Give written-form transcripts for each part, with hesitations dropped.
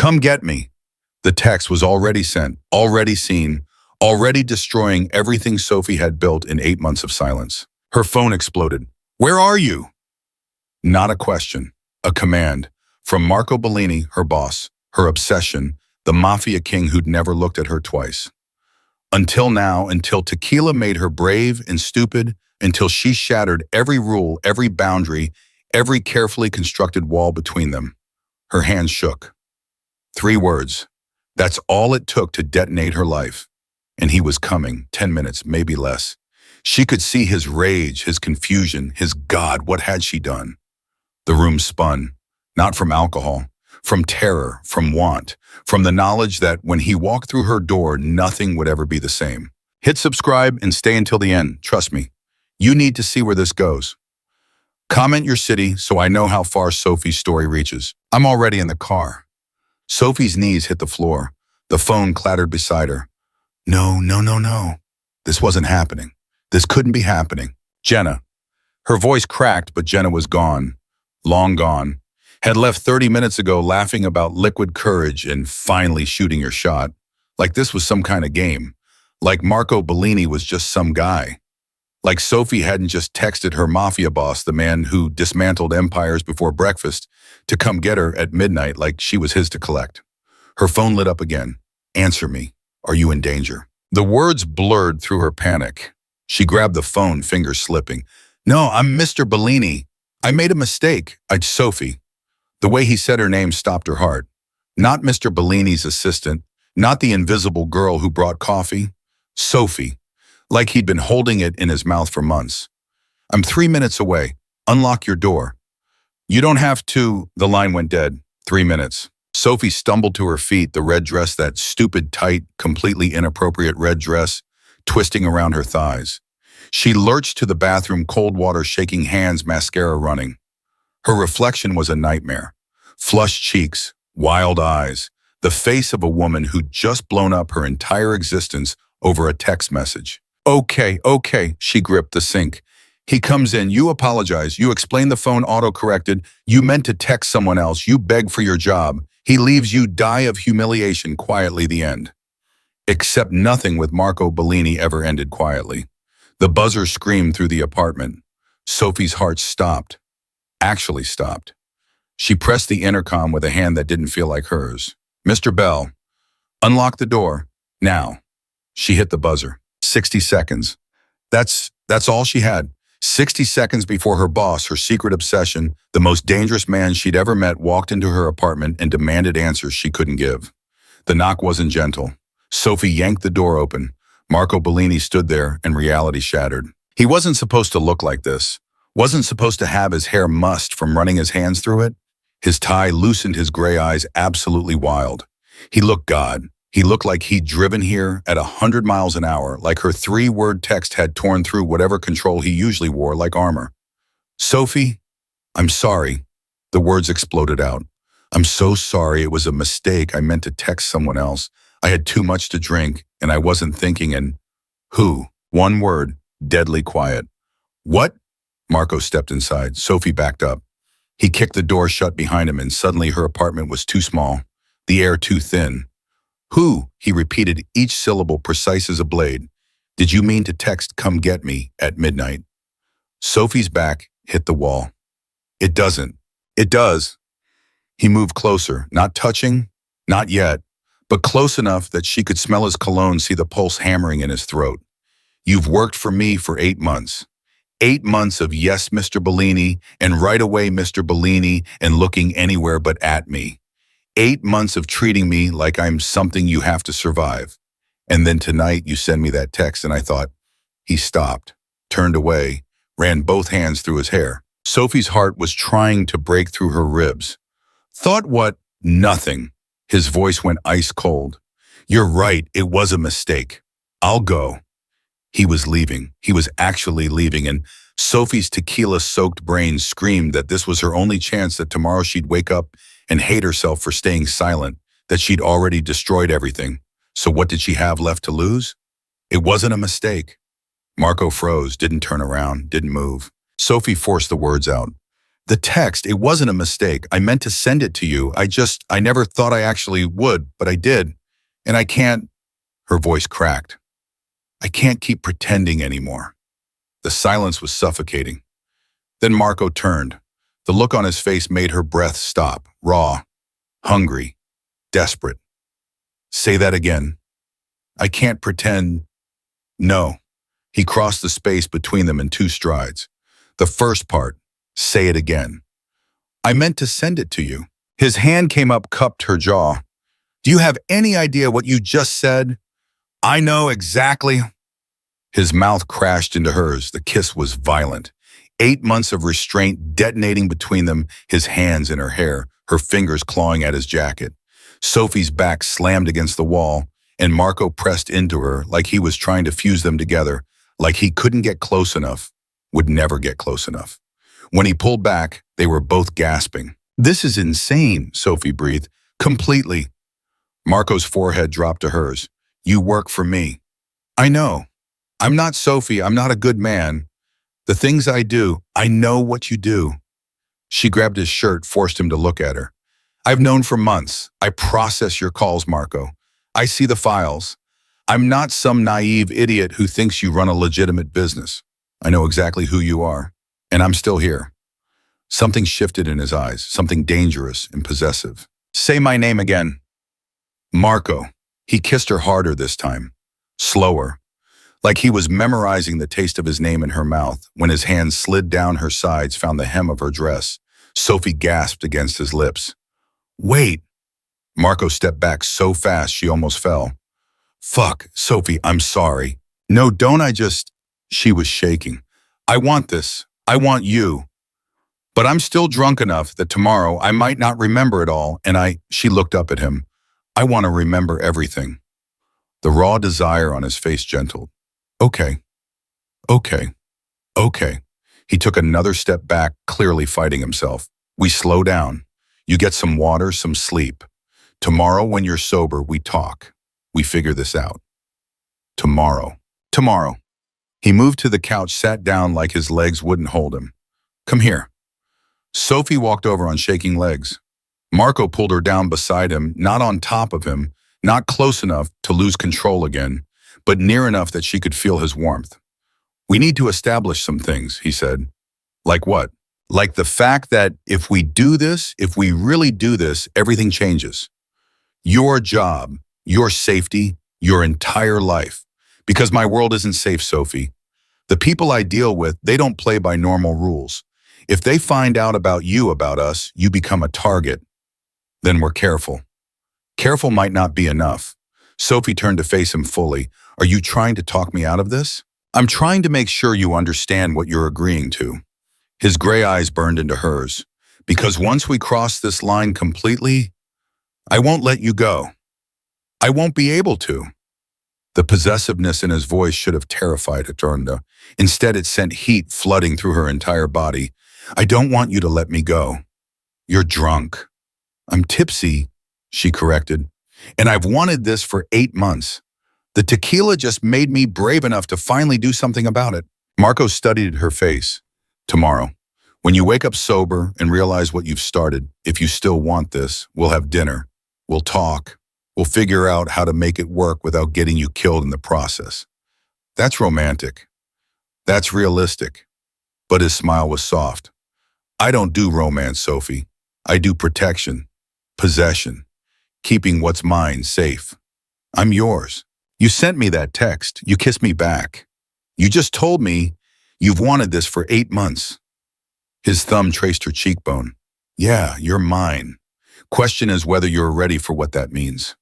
Come get me. The text was already sent, already seen, already destroying everything Sophie had built in 8 months of silence. Her phone exploded. Where are you? Not a question, a command. From Marco Bellini, her boss, her obsession, the Mafia king who'd never looked at her twice. Until now, until tequila made her brave and stupid, until she shattered every rule, every boundary, every carefully constructed wall between them. Her hands shook. 3 words. That's all it took to detonate her life. And he was coming, 10 minutes, maybe less. She could see his rage, his confusion, his God, what had she done? The room spun, not from alcohol, from terror, from want, from the knowledge that when he walked through her door, nothing would ever be the same. Hit subscribe and stay until the end, trust me. You need to see where this goes. Comment your city so I know how far Sophie's story reaches. I'm already in the car. Sophie's knees hit the floor. The phone clattered beside her. No. This wasn't happening. This couldn't be happening. Jenna. Her voice cracked, but Jenna was gone. Long gone. Had left 30 minutes ago laughing about liquid courage and finally shooting your shot. Like this was some kind of game. Like Marco Bellini was just some guy. Like Sophie hadn't just texted her mafia boss, the man who dismantled empires before breakfast, to come get her at midnight like she was his to collect. Her phone lit up again. Answer me. Are you in danger? The words blurred through her panic. She grabbed the phone, fingers slipping. No, I'm Mr. Bellini. I made a mistake. Sophie. The way he said her name stopped her heart. Not Mr. Bellini's assistant, not the invisible girl who brought coffee. Sophie. Like he'd been holding it in his mouth for months. I'm 3 minutes away. Unlock your door. You don't have to. The line went dead. 3 minutes. Sophie stumbled to her feet, the red dress, that stupid, tight, completely inappropriate red dress, twisting around her thighs. She lurched to the bathroom, cold water shaking hands, mascara running. Her reflection was a nightmare. Flushed cheeks, wild eyes, the face of a woman who'd just blown up her entire existence over a text message. Okay, she gripped the sink. He comes in, you apologize, you explain the phone auto-corrected, you meant to text someone else, you beg for your job. He leaves you die of humiliation quietly, the end. Except nothing with Marco Bellini ever ended quietly. The buzzer screamed through the apartment. Sophie's heart stopped. Actually stopped. She pressed the intercom with a hand that didn't feel like hers. Mr. Bell, unlock the door, now. She hit the buzzer. 60 seconds. That's all she had. 60 seconds before her boss, her secret obsession, the most dangerous man she'd ever met, walked into her apartment and demanded answers she couldn't give. The knock wasn't gentle. Sophie yanked the door open. Marco Bellini stood there and reality shattered. He wasn't supposed to look like this. Wasn't supposed to have his hair mussed from running his hands through it. His tie loosened his gray eyes, absolutely wild. He looked God. He looked like he'd driven here at 100 miles an hour, like her 3-word text had torn through whatever control he usually wore like armor. Sophie, I'm sorry. The words exploded out. I'm so sorry, it was a mistake. I meant to text someone else. I had too much to drink, and I wasn't thinking, and who? 1 word, deadly quiet. What? Marco stepped inside. Sophie backed up. He kicked the door shut behind him, and suddenly her apartment was too small, the air too thin. Who? He repeated each syllable precise as a blade. Did you mean to text come get me at midnight? Sophie's back hit the wall. It doesn't. It does. He moved closer, not touching, not yet, but close enough that she could smell his cologne, see the pulse hammering in his throat. You've worked for me for 8 months. 8 months of yes, Mr. Bellini, and right away, Mr. Bellini, and looking anywhere but at me. 8 months of treating me like I'm something you have to survive. And then tonight you send me that text and I thought, he stopped, turned away, ran both hands through his hair. Sophie's heart was trying to break through her ribs. Thought what? Nothing. His voice went ice cold. You're right, it was a mistake. I'll go. He was leaving. He was actually leaving, and Sophie's tequila-soaked brain screamed that this was her only chance, that tomorrow she'd wake up and hate herself for staying silent, that she'd already destroyed everything. So what did she have left to lose? It wasn't a mistake. Marco froze, didn't turn around, didn't move. Sophie forced the words out. The text, it wasn't a mistake. I meant to send it to you. I never thought I actually would, but I did. And I can't, her voice cracked. I can't keep pretending anymore. The silence was suffocating. Then Marco turned. The look on his face made her breath stop, raw, hungry, desperate. Say that again. I can't pretend. No. He crossed the space between them in 2 strides. The first part, say it again. I meant to send it to you. His hand came up, cupped her jaw. Do you have any idea what you just said? I know exactly. His mouth crashed into hers. The kiss was violent. 8 months of restraint detonating between them, his hands in her hair, her fingers clawing at his jacket. Sophie's back slammed against the wall, and Marco pressed into her like he was trying to fuse them together, like he couldn't get close enough, would never get close enough. When he pulled back, they were both gasping. This is insane, Sophie breathed. Completely. Marco's forehead dropped to hers. You work for me. I know. I'm not Sophie. I'm not a good man. The things I do, I know what you do. She grabbed his shirt, forced him to look at her. I've known for months. I process your calls, Marco. I see the files. I'm not some naive idiot who thinks you run a legitimate business. I know exactly who you are, and I'm still here. Something shifted in his eyes, something dangerous and possessive. Say my name again. Marco. He kissed her harder this time, slower, like he was memorizing the taste of his name in her mouth. When his hands slid down her sides, found the hem of her dress. Sophie gasped against his lips. Wait. Marco stepped back so fast she almost fell. Fuck, Sophie, I'm sorry. No, don't I just... She was shaking. I want this. I want you. But I'm still drunk enough that tomorrow I might not remember it all, and she looked up at him. I want to remember everything. The raw desire on his face gentled. Okay. Okay. Okay. He took another step back, clearly fighting himself. We slow down. You get some water, some sleep. Tomorrow, when you're sober, we talk. We figure this out. Tomorrow. Tomorrow. He moved to the couch, sat down like his legs wouldn't hold him. Come here. Sophie walked over on shaking legs. Marco pulled her down beside him, not on top of him, not close enough to lose control again, but near enough that she could feel his warmth. We need to establish some things, he said. Like what? Like the fact that if we do this, if we really do this, everything changes. Your job, your safety, your entire life. Because my world isn't safe, Sophie. The people I deal with, they don't play by normal rules. If they find out about you, about us, you become a target. Then we're careful. Careful might not be enough. Sophie turned to face him fully. Are you trying to talk me out of this? I'm trying to make sure you understand what you're agreeing to. His gray eyes burned into hers. Because once we cross this line completely, I won't let you go. I won't be able to. The possessiveness in his voice should have terrified Atornda. Instead, it sent heat flooding through her entire body. I don't want you to let me go. You're drunk. I'm tipsy, she corrected. And I've wanted this for 8 months. The tequila just made me brave enough to finally do something about it. Marco studied her face. Tomorrow, when you wake up sober and realize what you've started, if you still want this, we'll have dinner. We'll talk. We'll figure out how to make it work without getting you killed in the process. That's romantic. That's realistic. But his smile was soft. I don't do romance, Sophie. I do protection, possession, keeping what's mine safe. I'm yours. You sent me that text. You kissed me back. You just told me you've wanted this for 8 months. His thumb traced her cheekbone. Yeah, you're mine. Question is whether you're ready for what that means.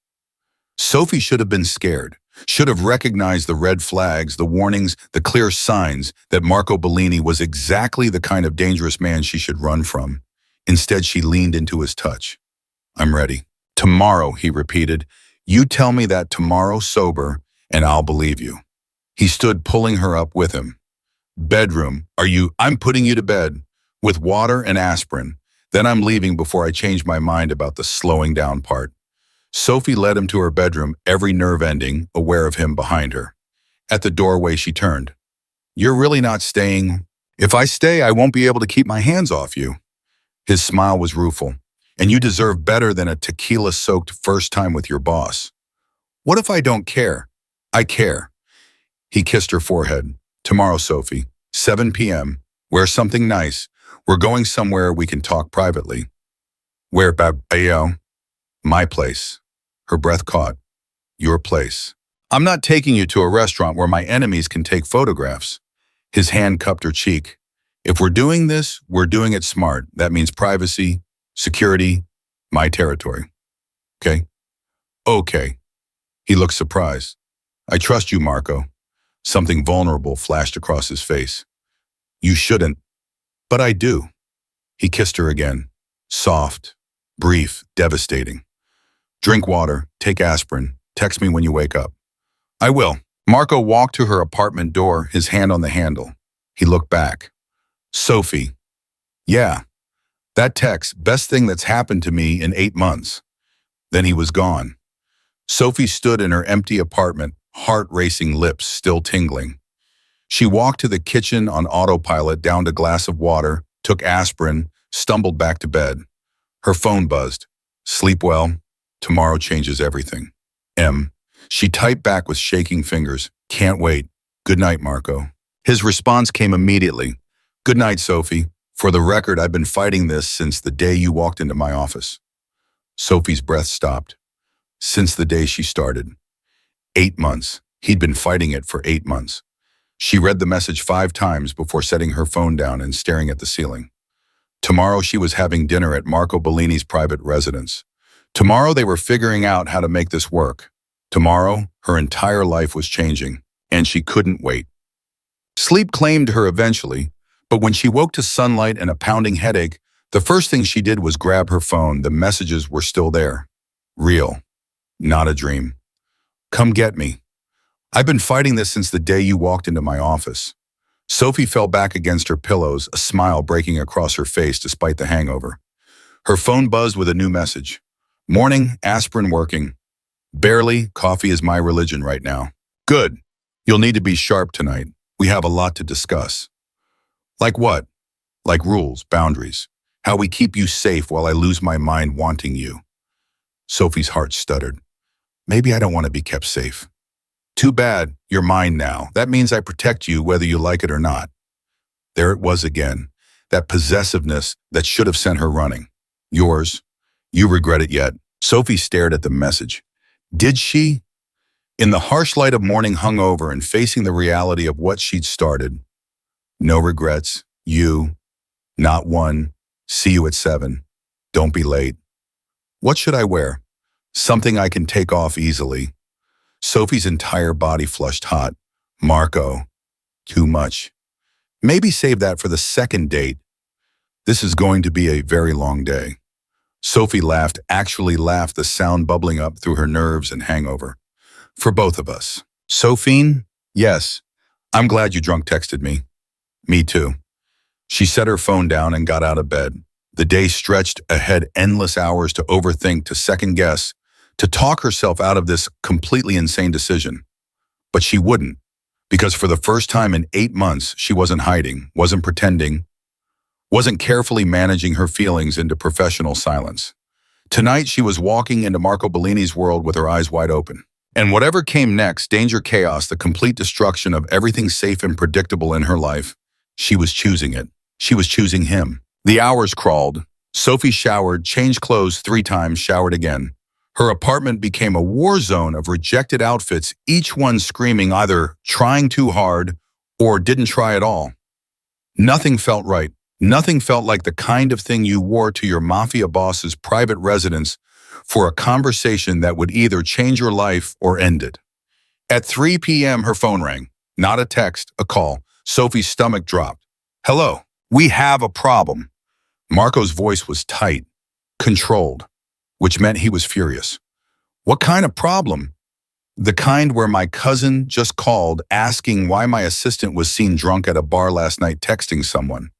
Sophie should have been scared, should have recognized the red flags, the warnings, the clear signs that Marco Bellini was exactly the kind of dangerous man she should run from. Instead, she leaned into his touch. I'm ready. Tomorrow, he repeated. You tell me that tomorrow sober, and I'll believe you. He stood pulling her up with him. Bedroom, I'm putting you to bed, with water and aspirin. Then I'm leaving before I change my mind about the slowing down part. Sophie led him to her bedroom, every nerve ending, aware of him behind her. At the doorway, she turned. You're really not staying? If I stay, I won't be able to keep my hands off you. His smile was rueful. And you deserve better than a tequila-soaked first time with your boss. What if I don't care? I care. He kissed her forehead. Tomorrow, Sophie, 7 p.m. Wear something nice. We're going somewhere we can talk privately. Where, Babayo? My place. Her breath caught. Your place. I'm not taking you to a restaurant where my enemies can take photographs. His hand cupped her cheek. If we're doing this, we're doing it smart. That means privacy, security, my territory. Okay? Okay. He looked surprised. I trust you, Marco. Something vulnerable flashed across his face. You shouldn't. But I do. He kissed her again. Soft, brief, devastating. Drink water, take aspirin, text me when you wake up. I will. Marco walked to her apartment door, his hand on the handle. He looked back. Sophie. Yeah. That text, best thing that's happened to me in 8 months. Then he was gone. Sophie stood in her empty apartment, heart-racing lips still tingling. She walked to the kitchen on autopilot, downed a glass of water, took aspirin, stumbled back to bed. Her phone buzzed. Sleep well. Tomorrow changes everything. M. She typed back with shaking fingers. Can't wait. Good night, Marco. His response came immediately. Good night, Sophie. For the record, I've been fighting this since the day you walked into my office. Sophie's breath stopped. Since the day she started. 8 months. He'd been fighting it for 8 months. She read the message 5 times before setting her phone down and staring at the ceiling. Tomorrow she was having dinner at Marco Bellini's private residence. Tomorrow they were figuring out how to make this work. Tomorrow, her entire life was changing, and she couldn't wait. Sleep claimed her eventually, but when she woke to sunlight and a pounding headache, the first thing she did was grab her phone. The messages were still there. Real. Not a dream. Come get me. I've been fighting this since the day you walked into my office. Sophie fell back against her pillows, a smile breaking across her face despite the hangover. Her phone buzzed with a new message. Morning, aspirin working. Barely, coffee is my religion right now. Good. You'll need to be sharp tonight. We have a lot to discuss. Like what? Like rules, boundaries. How we keep you safe while I lose my mind wanting you. Sophie's heart stuttered. Maybe I don't want to be kept safe. Too bad, you're mine now. That means I protect you whether you like it or not. There it was again, that possessiveness that should have sent her running. Yours. You regret it yet? Sophie stared at the message. Did she? In the harsh light of morning hung over and facing the reality of what she'd started. No regrets. You. Not one. See you at 7. Don't be late. What should I wear? Something I can take off easily. Sophie's entire body flushed hot. Marco. Too much. Maybe save that for the second date. This is going to be a very long day. Sophie laughed, actually laughed, the sound bubbling up through her nerves and hangover. For both of us. Sophine? Yes. I'm glad you drunk texted me. Me too. She set her phone down and got out of bed. The day stretched ahead, endless hours to overthink, to second guess, to talk herself out of this completely insane decision. But she wouldn't, because for the first time in 8 months, she wasn't hiding, wasn't pretending, wasn't carefully managing her feelings into professional silence. Tonight, she was walking into Marco Bellini's world with her eyes wide open. And whatever came next, danger, chaos, the complete destruction of everything safe and predictable in her life, she was choosing it. She was choosing him. The hours crawled. Sophie showered, changed clothes 3 times, showered again. Her apartment became a war zone of rejected outfits, each one screaming either trying too hard or didn't try at all. Nothing felt right. Nothing felt like the kind of thing you wore to your Mafia boss's private residence for a conversation that would either change your life or end it. At 3 p.m., her phone rang. Not a text, a call. Sophie's stomach dropped. Hello, we have a problem. Marco's voice was tight, controlled, which meant he was furious. What kind of problem? The kind where my cousin just called asking why my assistant was seen drunk at a bar last night texting someone.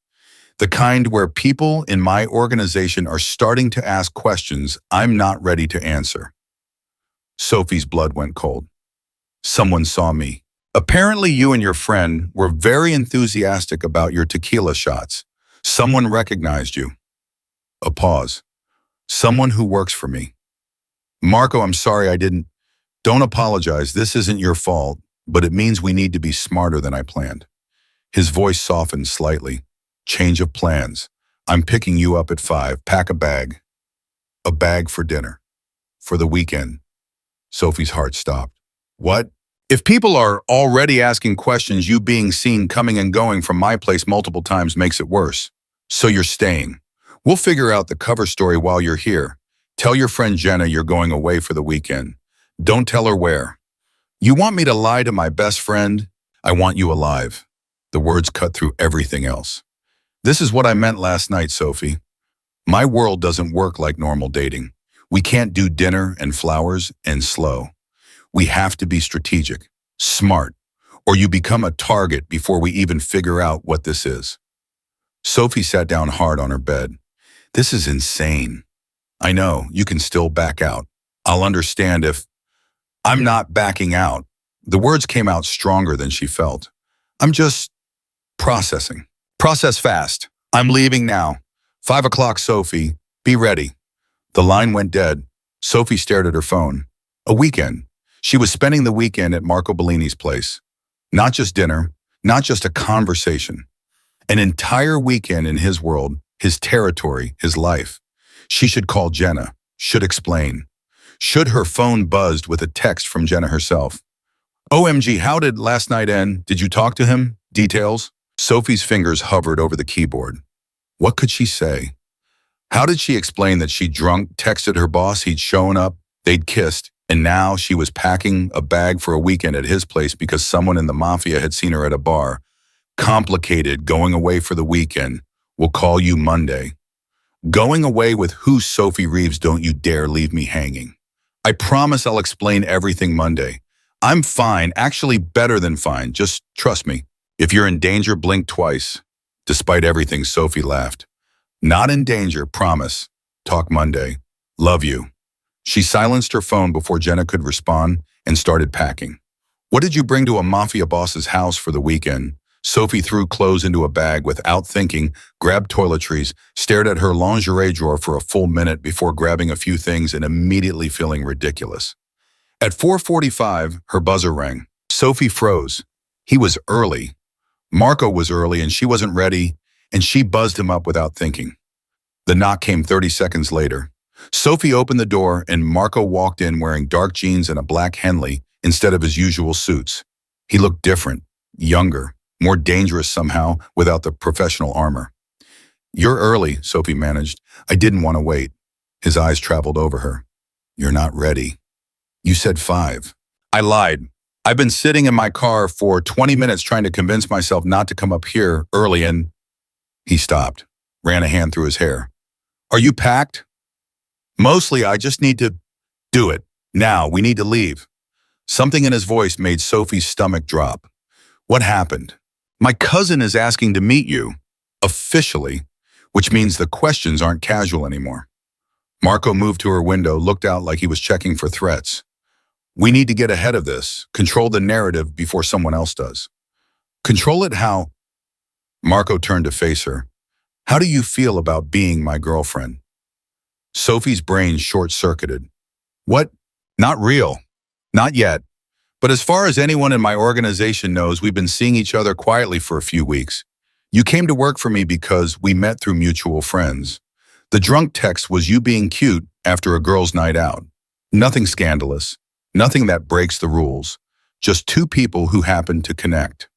The kind where people in my organization are starting to ask questions I'm not ready to answer. Sophie's blood went cold. Someone saw me. Apparently you and your friend were very enthusiastic about your tequila shots. Someone recognized you. A pause. Someone who works for me. Marco, I'm sorry I didn't. Don't apologize. This isn't your fault, but it means we need to be smarter than I planned. His voice softened slightly. Change of plans. I'm picking you up at 5. Pack a bag. A bag for dinner. For the weekend. Sophie's heart stopped. What? If people are already asking questions, you being seen coming and going from my place multiple times makes it worse. So you're staying. We'll figure out the cover story while you're here. Tell your friend Jenna you're going away for the weekend. Don't tell her where. You want me to lie to my best friend? I want you alive. The words cut through everything else. This is what I meant last night, Sophie. My world doesn't work like normal dating. We can't do dinner and flowers and slow. We have to be strategic, smart, or you become a target before we even figure out what this is. Sophie sat down hard on her bed. This is insane. I know, you can still back out. I'll understand if... I'm not backing out. The words came out stronger than she felt. I'm just processing. Process fast. I'm leaving now. 5 o'clock, Sophie. Be ready. The line went dead. Sophie stared at her phone. A weekend. She was spending the weekend at Marco Bellini's place. Not just dinner, not just a conversation. An entire weekend in his world, his territory, his life. She should call Jenna, should explain. Should her phone buzzed with a text from Jenna herself. OMG, how did last night end? Did you talk to him? Details? Sophie's fingers hovered over the keyboard. What could she say? How did she explain that she drunk texted her boss he'd shown up, they'd kissed, and now she was packing a bag for a weekend at his place because someone in the Mafia had seen her at a bar? Complicated, going away for the weekend. We'll call you Monday. Going away with who, Sophie Reeves? Don't you dare leave me hanging. I promise I'll explain everything Monday. I'm fine, actually better than fine, just trust me. If you're in danger, blink twice. Despite everything, Sophie laughed. Not in danger, promise. Talk Monday. Love you. She silenced her phone before Jenna could respond and started packing. What did you bring to a Mafia boss's house for the weekend? Sophie threw clothes into a bag without thinking, grabbed toiletries, stared at her lingerie drawer for a full minute before grabbing a few things and immediately feeling ridiculous. At 4:45, her buzzer rang. Sophie froze. He was early. Marco was early and she wasn't ready, and she buzzed him up without thinking. The knock came 30 seconds later. Sophie opened the door and Marco walked in wearing dark jeans and a black Henley instead of his usual suits. He looked different, younger, more dangerous somehow without the professional armor. You're early, Sophie managed. I didn't want to wait. His eyes traveled over her. You're not ready. You said 5. I lied. I've been sitting in my car for 20 minutes trying to convince myself not to come up here early and... He stopped, ran a hand through his hair. Are you packed? Mostly, I just need to do it. Now, we need to leave. Something in his voice made Sophie's stomach drop. What happened? My cousin is asking to meet you. Officially, which means the questions aren't casual anymore. Marco moved to her window, looked out like he was checking for threats. We need to get ahead of this, control the narrative before someone else does. Control it how? Marco turned to face her. How do you feel about being my girlfriend? Sophie's brain short-circuited. What? Not real. Not yet. But as far as anyone in my organization knows, we've been seeing each other quietly for a few weeks. You came to work for me because we met through mutual friends. The drunk text was you being cute after a girl's night out. Nothing scandalous. Nothing that breaks the rules. Just two people who happen to connect.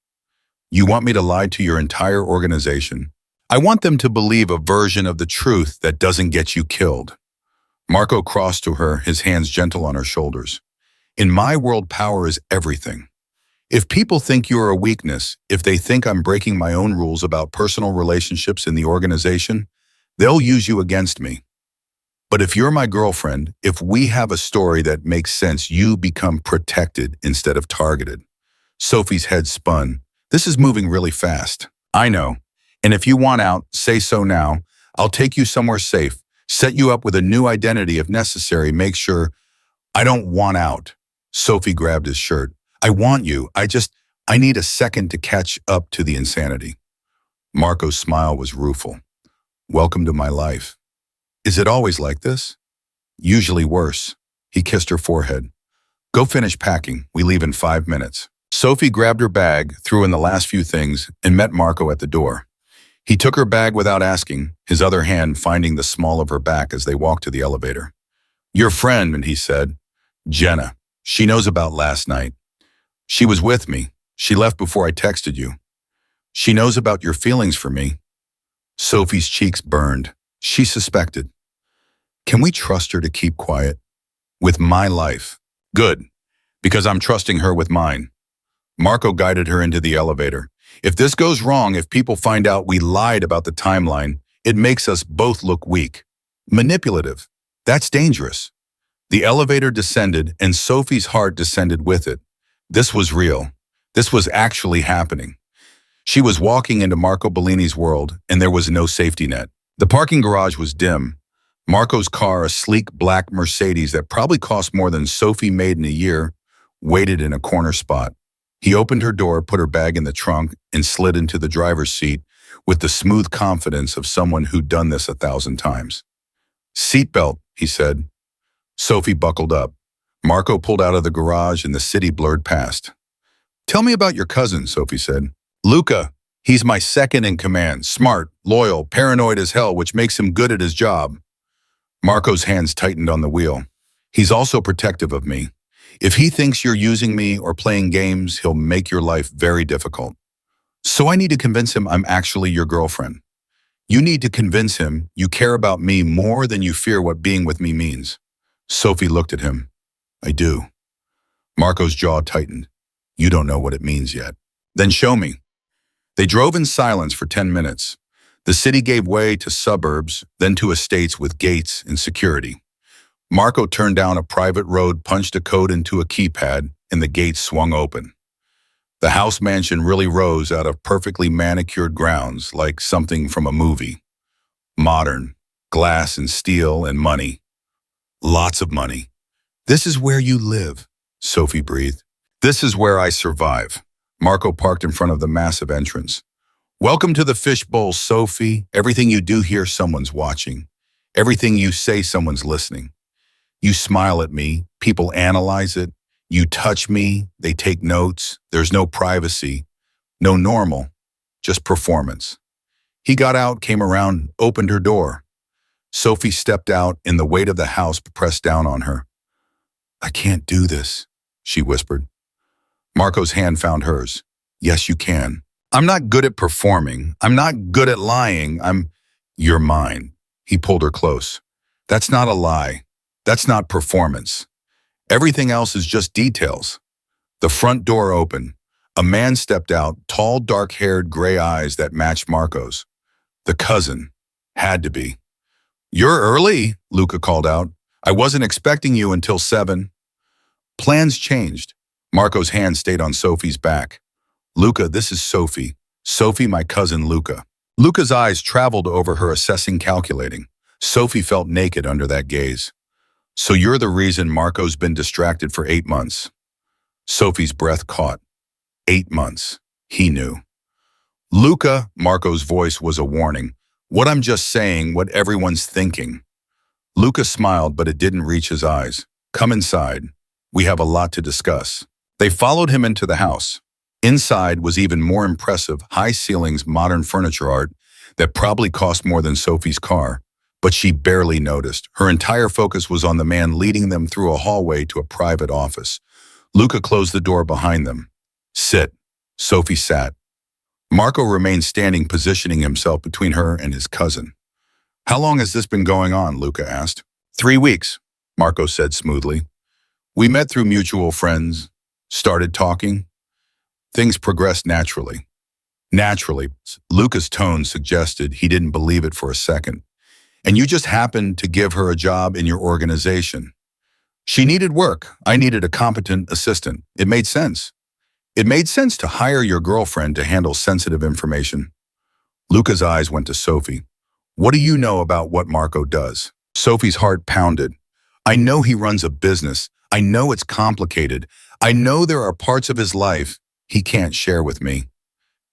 You want me to lie to your entire organization. I want them to believe a version of the truth that doesn't get you killed. Marco crossed to her, his hands gentle on her shoulders. In my world, power is everything. If people think you're a weakness, if they think I'm breaking my own rules about personal relationships in the organization, they'll use you against me. But if you're my girlfriend, if we have a story that makes sense, you become protected instead of targeted. Sophie's head spun. This is moving really fast. I know. And if you want out, say so now. I'll take you somewhere safe, set you up with a new identity if necessary, make sure. I don't want out. Sophie grabbed his shirt. I want you. I need a second to catch up to the insanity. Marco's smile was rueful. Welcome to my life. Is it always like this? Usually worse. He kissed her forehead. Go finish packing. We leave in 5 minutes. Sophie grabbed her bag, threw in the last few things, and met Marco at the door. He took her bag without asking, his other hand finding the small of her back as they walked to the elevator. Your friend, he said. Jenna. She knows about last night. She was with me. She left before I texted you. She knows about your feelings for me. Sophie's cheeks burned. She suspected. Can we trust her to keep quiet? With my life. Good, because I'm trusting her with mine. Marco guided her into the elevator. If this goes wrong, if people find out we lied about the timeline, it makes us both look weak. Manipulative. That's dangerous. The elevator descended and Sophie's heart descended with it. This was real. This was actually happening. She was walking into Marco Bellini's world and there was no safety net. The parking garage was dim. Marco's car, a sleek black Mercedes that probably cost more than Sophie made in a year, waited in a corner spot. He opened her door, put her bag in the trunk, and slid into the driver's seat with the smooth confidence of someone who'd done this 1,000 times. Seatbelt, he said. Sophie buckled up. Marco pulled out of the garage and the city blurred past. Tell me about your cousin, Sophie said. Luca. He's my second in command. Smart, loyal, paranoid as hell, which makes him good at his job. Marco's hands tightened on the wheel. He's also protective of me. If he thinks you're using me or playing games, he'll make your life very difficult. So I need to convince him I'm actually your girlfriend. You need to convince him you care about me more than you fear what being with me means. Sophie looked at him. I do. Marco's jaw tightened. You don't know what it means yet. Then show me. They drove in silence for 10 minutes. The city gave way to suburbs, then to estates with gates and security. Marco turned down a private road, punched a code into a keypad, and the gates swung open. The house mansion really rose out of perfectly manicured grounds, like something from a movie. Modern, glass and steel and money. Lots of money. This is where you live, Sophie breathed. This is where I survive. Marco parked in front of the massive entrance. Welcome to the fishbowl, Sophie. Everything you do here, someone's watching. Everything you say, someone's listening. You smile at me, people analyze it. You touch me, they take notes. There's no privacy, no normal, just performance. He got out, came around, opened her door. Sophie stepped out and the weight of the house pressed down on her. I can't do this, she whispered. Marco's hand found hers. Yes, you can. I'm not good at performing. I'm not good at lying. You're mine. He pulled her close. That's not a lie. That's not performance. Everything else is just details. The front door opened. A man stepped out, tall, dark-haired, gray eyes that matched Marco's. The cousin. Had to be. You're early, Luca called out. I wasn't expecting you until 7. Plans changed. Marco's hand stayed on Sophie's back. Luca, this is Sophie. Sophie, my cousin Luca. Luca's eyes traveled over her, assessing, calculating. Sophie felt naked under that gaze. So you're the reason Marco's been distracted for 8 months. Sophie's breath caught. 8 months. He knew. Luca, Marco's voice was a warning. What I'm just saying, what everyone's thinking. Luca smiled, but it didn't reach his eyes. Come inside. We have a lot to discuss. They followed him into the house. Inside was even more impressive, high ceilings, modern furniture art that probably cost more than Sophie's car. But she barely noticed. Her entire focus was on the man leading them through a hallway to a private office. Luca closed the door behind them. Sit. Sophie sat. Marco remained standing, positioning himself between her and his cousin. How long has this been going on? Luca asked. 3 weeks, Marco said smoothly. We met through mutual friends, started talking. Things progressed naturally. Naturally, Luca's tone suggested he didn't believe it for a second. And you just happened to give her a job in your organization. She needed work. I needed a competent assistant. It made sense. It made sense to hire your girlfriend to handle sensitive information. Luca's eyes went to Sophie. What do you know about what Marco does? Sophie's heart pounded. I know he runs a business. I know it's complicated. I know there are parts of his life he can't share with me.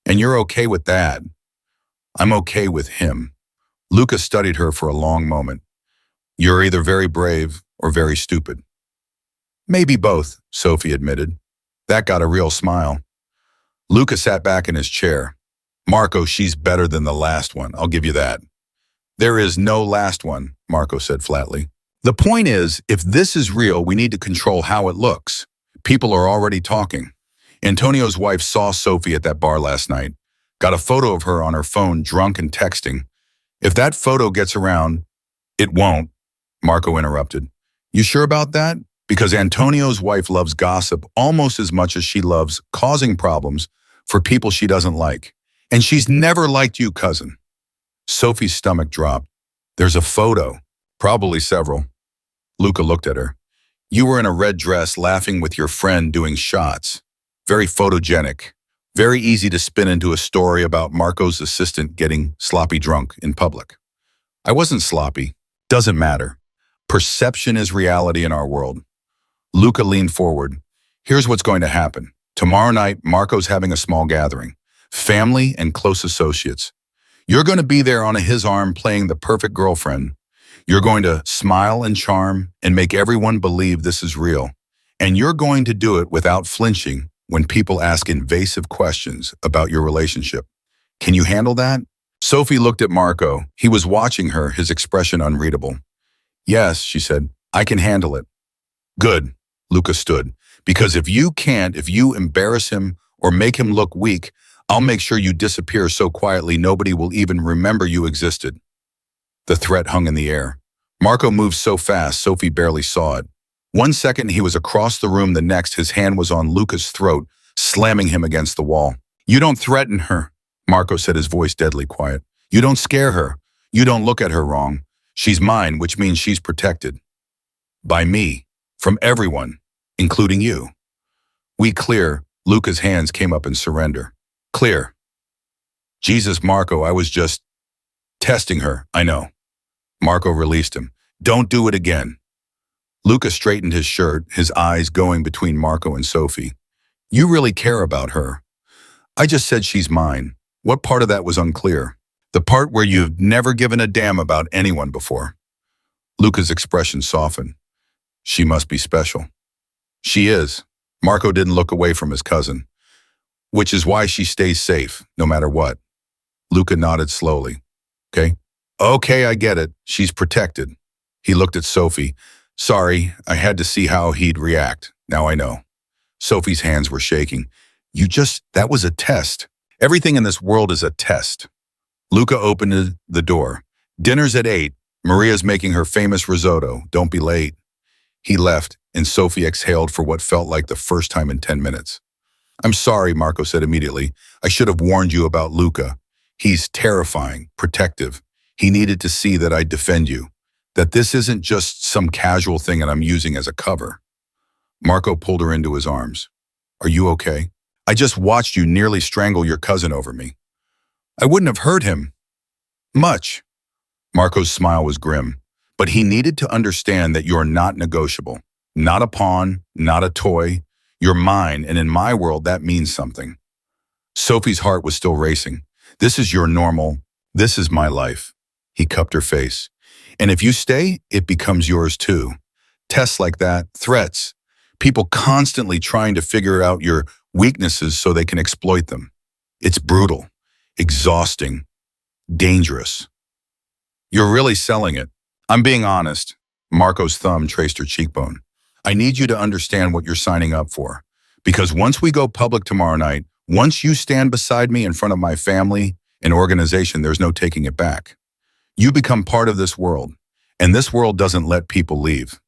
And you're okay with that? I'm okay with him. Luca studied her for a long moment. You're either very brave or very stupid. Maybe both, Sophie admitted. That got a real smile. Luca sat back in his chair. Marco, she's better than the last one, I'll give you that. There is no last one, Marco said flatly. The point is, if this is real, we need to control how it looks. People are already talking. Antonio's wife saw Sophie at that bar last night, got a photo of her on her phone drunk and texting. If that photo gets around, it won't, Marco interrupted. You sure about that? Because Antonio's wife loves gossip almost as much as she loves causing problems for people she doesn't like. And she's never liked you, cousin. Sophie's stomach dropped. There's a photo, probably several. Luca looked at her. You were in a red dress laughing with your friend doing shots. Very photogenic. Very easy to spin into a story about Marco's assistant getting sloppy drunk in public. I wasn't sloppy. Doesn't matter. Perception is reality in our world. Luca leaned forward. Here's what's going to happen. Tomorrow night, Marco's having a small gathering. Family and close associates. You're going to be there on his arm playing the perfect girlfriend. You're going to smile and charm and make everyone believe this is real. And you're going to do it without flinching when people ask invasive questions about your relationship. Can you handle that? Sophie looked at Marco. He was watching her, his expression unreadable. Yes, she said, I can handle it. Good, Luca stood. Because if you can't, if you embarrass him or make him look weak, I'll make sure you disappear so quietly nobody will even remember you existed. The threat hung in the air. Marco moved so fast, Sophie barely saw it. 1 second he was across the room, the next his hand was on Luca's throat, slamming him against the wall. You don't threaten her, Marco said, his voice deadly quiet. You don't scare her. You don't look at her wrong. She's mine, which means she's protected. By me. From everyone, including you. We clear. Luca's hands came up in surrender. Clear. Jesus, Marco, I was just testing her, I know. Marco released him. Don't do it again. Luca straightened his shirt, his eyes going between Marco and Sophie. You really care about her. I just said she's mine. What part of that was unclear? The part where you've never given a damn about anyone before. Luca's expression softened. She must be special. She is. Marco didn't look away from his cousin. Which is why she stays safe, no matter what. Luca nodded slowly. Okay, I get it. She's protected. He looked at Sophie. Sorry, I had to see how he'd react. Now I know. Sophie's hands were shaking. That was a test. Everything in this world is a test. Luca opened the door. Dinner's at 8. Maria's making her famous risotto. Don't be late. He left, and Sophie exhaled for what felt like the first time in 10 minutes. I'm sorry, Marco said immediately. I should have warned you about Luca. He's terrifying, protective. He needed to see that I'd defend you, that this isn't just some casual thing and I'm using as a cover. Marco pulled her into his arms. Are you okay? I just watched you nearly strangle your cousin over me. I wouldn't have hurt him. Much. Marco's smile was grim, but he needed to understand that you're not negotiable. Not a pawn, not a toy. You're mine, and in my world, that means something. Sophie's heart was still racing. This is your normal. This is my life. He cupped her face. And if you stay, it becomes yours too. Tests like that, threats, people constantly trying to figure out your weaknesses so they can exploit them. It's brutal, exhausting, dangerous. You're really selling it. I'm being honest. Marco's thumb traced her cheekbone. I need you to understand what you're signing up for. Because once we go public tomorrow night, once you stand beside me in front of my family and organization, there's no taking it back. You become part of this world, and this world doesn't let people leave.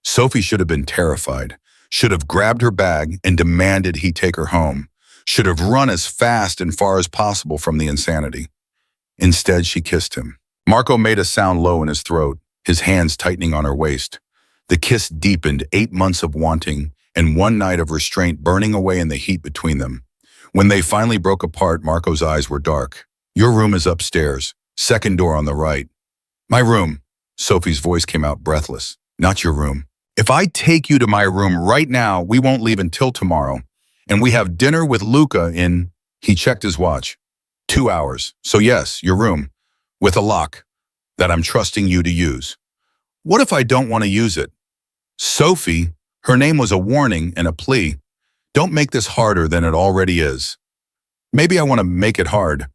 Sophie should have been terrified, should have grabbed her bag and demanded he take her home, should have run as fast and far as possible from the insanity. Instead, she kissed him. Marco made a sound low in his throat, his hands tightening on her waist. The kiss deepened, 8 months of wanting and 1 night of restraint burning away in the heat between them. When they finally broke apart, Marco's eyes were dark. Your room is upstairs, second door on the right. My room. Sophie's voice came out breathless. Not your room. If I take you to my room right now, we won't leave until tomorrow. And we have dinner with Luca in, he checked his watch, 2 hours. So yes, your room, with a lock that I'm trusting you to use. What if I don't want to use it? Sophie, her name was a warning and a plea. Don't make this harder than it already is. Maybe I want to make it hard.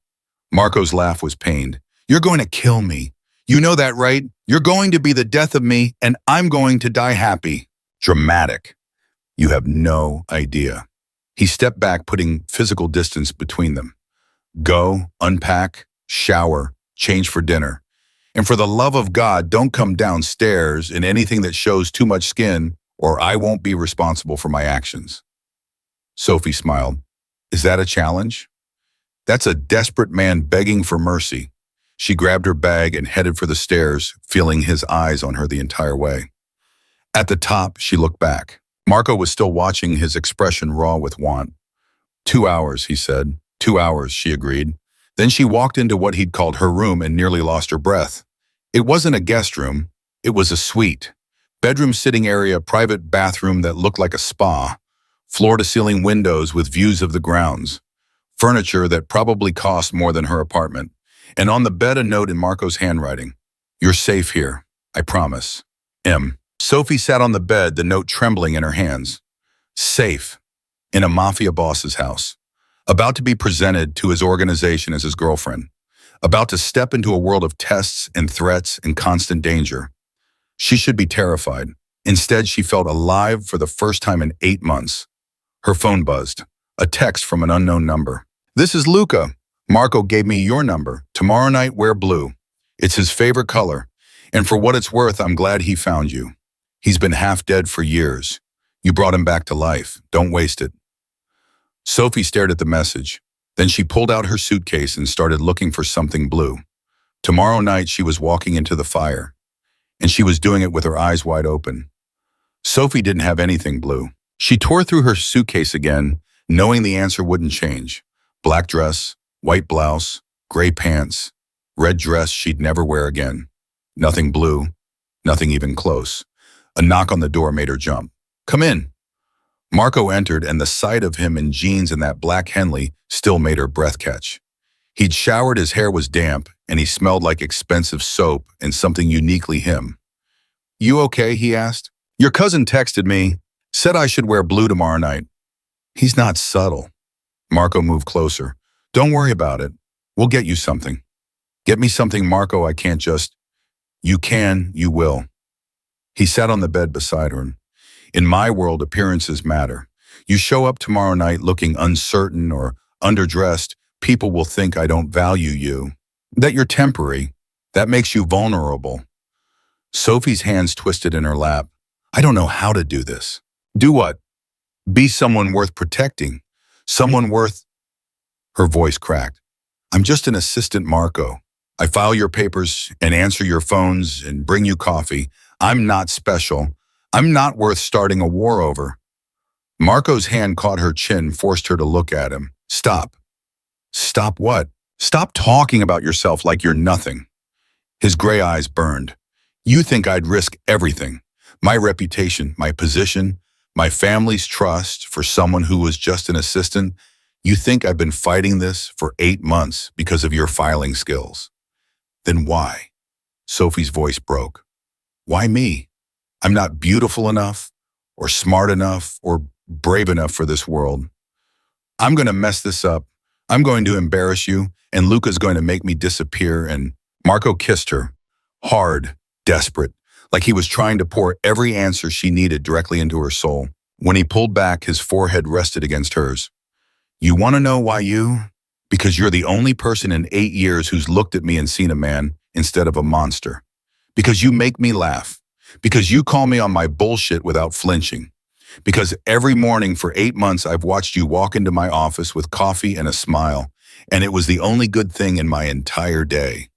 Marco's laugh was pained. You're going to kill me. You know that, right? You're going to be the death of me, and I'm going to die happy. Dramatic. You have no idea. He stepped back, putting physical distance between them. Go, unpack, shower, change for dinner. And for the love of God, don't come downstairs in anything that shows too much skin, or I won't be responsible for my actions. Sophie smiled. Is that a challenge? That's a desperate man begging for mercy. She grabbed her bag and headed for the stairs, feeling his eyes on her the entire way. At the top, she looked back. Marco was still watching, his expression raw with want. 2 hours, he said. 2 hours, she agreed. Then she walked into what he'd called her room and nearly lost her breath. It wasn't a guest room. It was a suite. Bedroom sitting area, private bathroom that looked like a spa. Floor-to-ceiling windows with views of the grounds. Furniture that probably cost more than her apartment. And on the bed, a note in Marco's handwriting. You're safe here. I promise. M. Sophie sat on the bed, the note trembling in her hands. Safe. In a Mafia boss's house. About to be presented to his organization as his girlfriend. About to step into a world of tests and threats and constant danger. She should be terrified. Instead, she felt alive for the first time in 8 months. Her phone buzzed. A text from an unknown number. This is Luca. Marco gave me your number. Tomorrow night, wear blue. It's his favorite color. And for what it's worth, I'm glad he found you. He's been half dead for years. You brought him back to life. Don't waste it. Sophie stared at the message. Then she pulled out her suitcase and started looking for something blue. Tomorrow night, she was walking into the fire. And she was doing it with her eyes wide open. Sophie didn't have anything blue. She tore through her suitcase again, knowing the answer wouldn't change. Black dress, white blouse, gray pants, red dress she'd never wear again. Nothing blue, nothing even close. A knock on the door made her jump. Come in. Marco entered, and the sight of him in jeans and that black Henley still made her breath catch. He'd showered, his hair was damp, and he smelled like expensive soap and something uniquely him. You okay? He asked. Your cousin texted me, said I should wear blue tomorrow night. He's not subtle. Marco moved closer. Don't worry about it. We'll get you something. Get me something, Marco. I can't just... You can, you will. He sat on the bed beside her. In my world, appearances matter. You show up tomorrow night looking uncertain or underdressed, people will think I don't value you, that you're temporary. That makes you vulnerable. Sophie's hands twisted in her lap. I don't know how to do this. Do what? Be someone worth protecting. Someone worth... Her voice cracked. I'm just an assistant, Marco. I file your papers and answer your phones and bring you coffee. I'm not special. I'm not worth starting a war over. Marco's hand caught her chin, forced her to look at him. Stop. Stop what? Stop talking about yourself like you're nothing. His gray eyes burned. You think I'd risk everything. My reputation, my position, my family's trust for someone who was just an assistant. You think I've been fighting this for 8 months because of your filing skills. Then why? Sophie's voice broke. Why me? I'm not beautiful enough, or smart enough, or brave enough for this world. I'm going to mess this up. I'm going to embarrass you, and Luca's going to make me disappear. And Marco kissed her, hard, desperate, like he was trying to pour every answer she needed directly into her soul. When he pulled back, his forehead rested against hers. You want to know why you? Because you're the only person in 8 years who's looked at me and seen a man instead of a monster. Because you make me laugh. Because you call me on my bullshit without flinching. Because every morning for 8 months I've watched you walk into my office with coffee and a smile, and it was the only good thing in my entire day.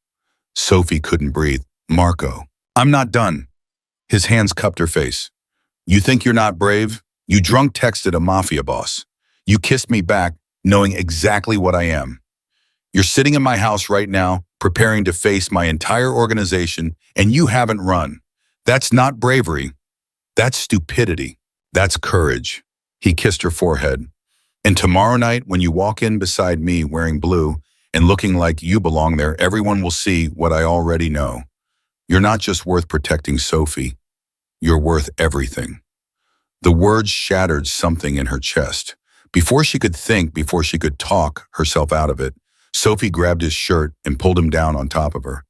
Sophie couldn't breathe. Marco, I'm not done. His hands cupped her face. You think you're not brave? You drunk texted a Mafia boss. You kissed me back, knowing exactly what I am. You're sitting in my house right now, preparing to face my entire organization, and you haven't run. That's not bravery. That's stupidity. That's courage. He kissed her forehead. And tomorrow night, when you walk in beside me wearing blue and looking like you belong there, everyone will see what I already know. You're not just worth protecting, Sophie. You're worth everything. The words shattered something in her chest. Before she could think, before she could talk herself out of it, Sophie grabbed his shirt and pulled him down on top of her.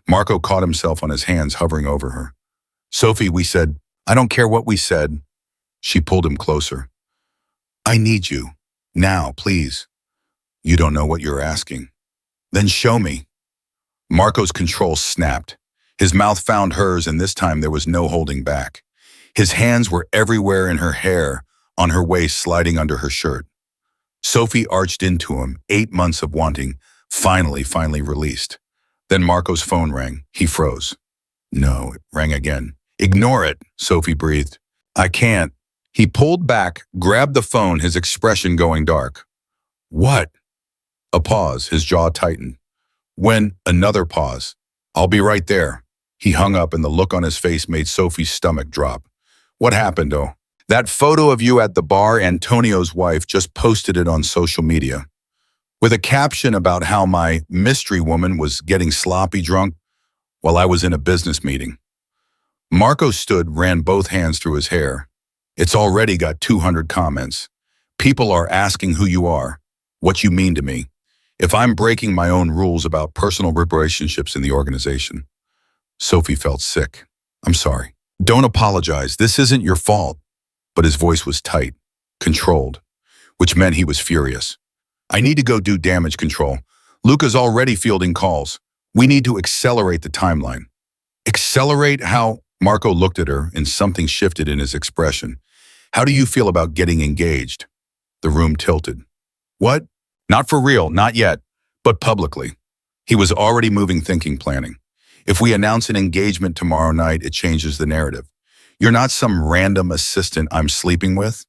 Marco caught himself on his hands, hovering over her. Sophie, we said, I don't care what we said. She pulled him closer. I need you. Now, please. You don't know what you're asking. Then show me. Marco's control snapped. His mouth found hers, and this time there was no holding back. His hands were everywhere in her hair, on her waist, sliding under her shirt. Sophie arched into him, 8 months of wanting, finally released. Then Marco's phone rang. He froze. No, it rang again. Ignore it, Sophie breathed. I can't. He pulled back, grabbed the phone, his expression going dark. What? A pause, his jaw tightened. When? Another pause. I'll be right there. He hung up, and the look on his face made Sophie's stomach drop. What happened, oh? That photo of you at the bar, Antonio's wife just posted it on social media, with a caption about how my mystery woman was getting sloppy drunk while I was in a business meeting. Marco stood, ran both hands through his hair. It's already got 200 comments. People are asking who you are, what you mean to me, if I'm breaking my own rules about personal relationships in the organization. Sophie felt sick. I'm sorry. Don't apologize. This isn't your fault. But his voice was tight, controlled, which meant he was furious. I need to go do damage control. Luca's already fielding calls. We need to accelerate the timeline. Accelerate how? Marco looked at her, and something shifted in his expression. How do you feel about getting engaged? The room tilted. What? Not for real, not yet, but publicly. He was already moving, thinking, planning. If we announce an engagement tomorrow night, it changes the narrative. You're not some random assistant I'm sleeping with.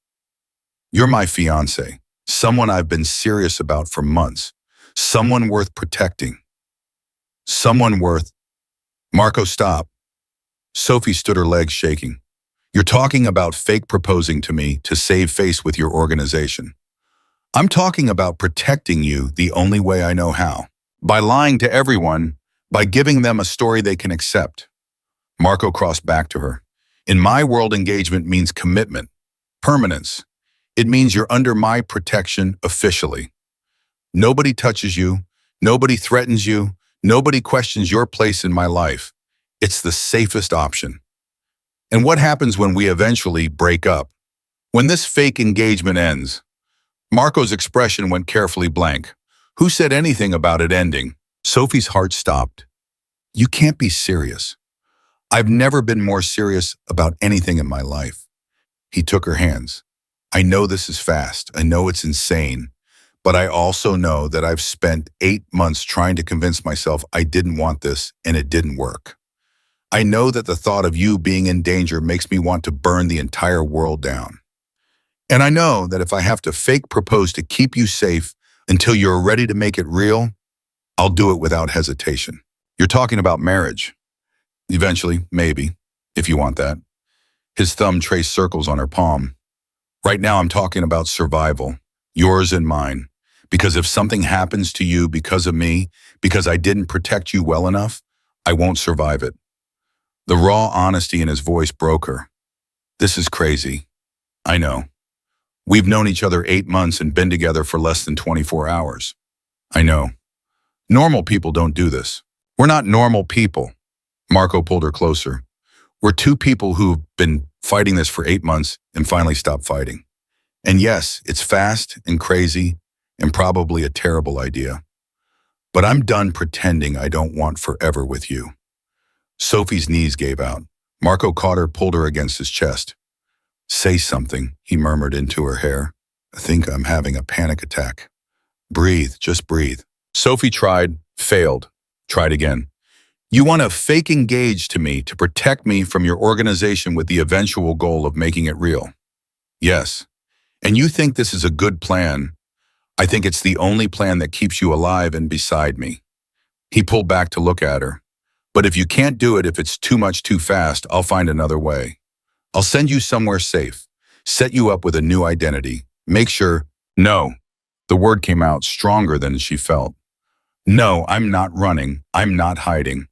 You're my fiancé, someone I've been serious about for months, someone worth protecting, someone worth... Marco, stop. Sophie stood, her legs shaking. You're talking about fake proposing to me to save face with your organization. I'm talking about protecting you the only way I know how, by lying to everyone, by giving them a story they can accept. Marco crossed back to her. In my world, engagement means commitment, permanence. It means you're under my protection officially. Nobody touches you, nobody threatens you, nobody questions your place in my life. It's the safest option. And what happens when we eventually break up? When this fake engagement ends? Marco's expression went carefully blank. Who said anything about it ending? Sophie's heart stopped. You can't be serious. I've never been more serious about anything in my life. He took her hands. I know this is fast. I know it's insane. But I also know that I've spent 8 months trying to convince myself I didn't want this, and it didn't work. I know that the thought of you being in danger makes me want to burn the entire world down. And I know that if I have to fake propose to keep you safe until you're ready to make it real, I'll do it without hesitation. You're talking about marriage. Eventually, maybe, if you want that. His thumb traced circles on her palm. Right now, I'm talking about survival, yours and mine. Because if something happens to you because of me, because I didn't protect you well enough, I won't survive it. The raw honesty in his voice broke her. This is crazy. I know. We've known each other 8 months and been together for less than 24 hours. I know. Normal people don't do this. We're not normal people. Marco pulled her closer. We're two people who've been fighting this for 8 months and finally stopped fighting. And yes, it's fast and crazy and probably a terrible idea. But I'm done pretending I don't want forever with you. Sophie's knees gave out. Marco caught her, pulled her against his chest. Say something, he murmured into her hair. I think I'm having a panic attack. Breathe, just breathe. Sophie tried, failed, tried again. You want to fake engage to me to protect me from your organization with the eventual goal of making it real. Yes. And you think this is a good plan. I think it's the only plan that keeps you alive and beside me. He pulled back to look at her. But if you can't do it, if it's too much too fast, I'll find another way. I'll send you somewhere safe, set you up with a new identity. Make sure, no. The word came out stronger than she felt. No, I'm not running. I'm not hiding.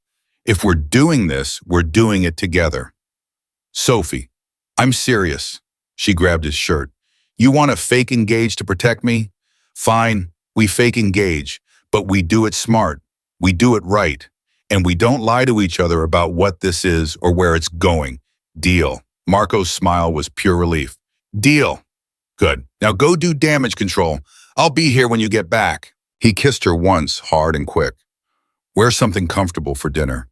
If we're doing this, we're doing it together. Sophie, I'm serious. She grabbed his shirt. You want to fake engage to protect me? Fine, we fake engage, but we do it smart. We do it right. And we don't lie to each other about what this is or where it's going. Deal. Marco's smile was pure relief. Deal. Good. Now go do damage control. I'll be here when you get back. He kissed her once, hard and quick. Wear something comfortable for dinner.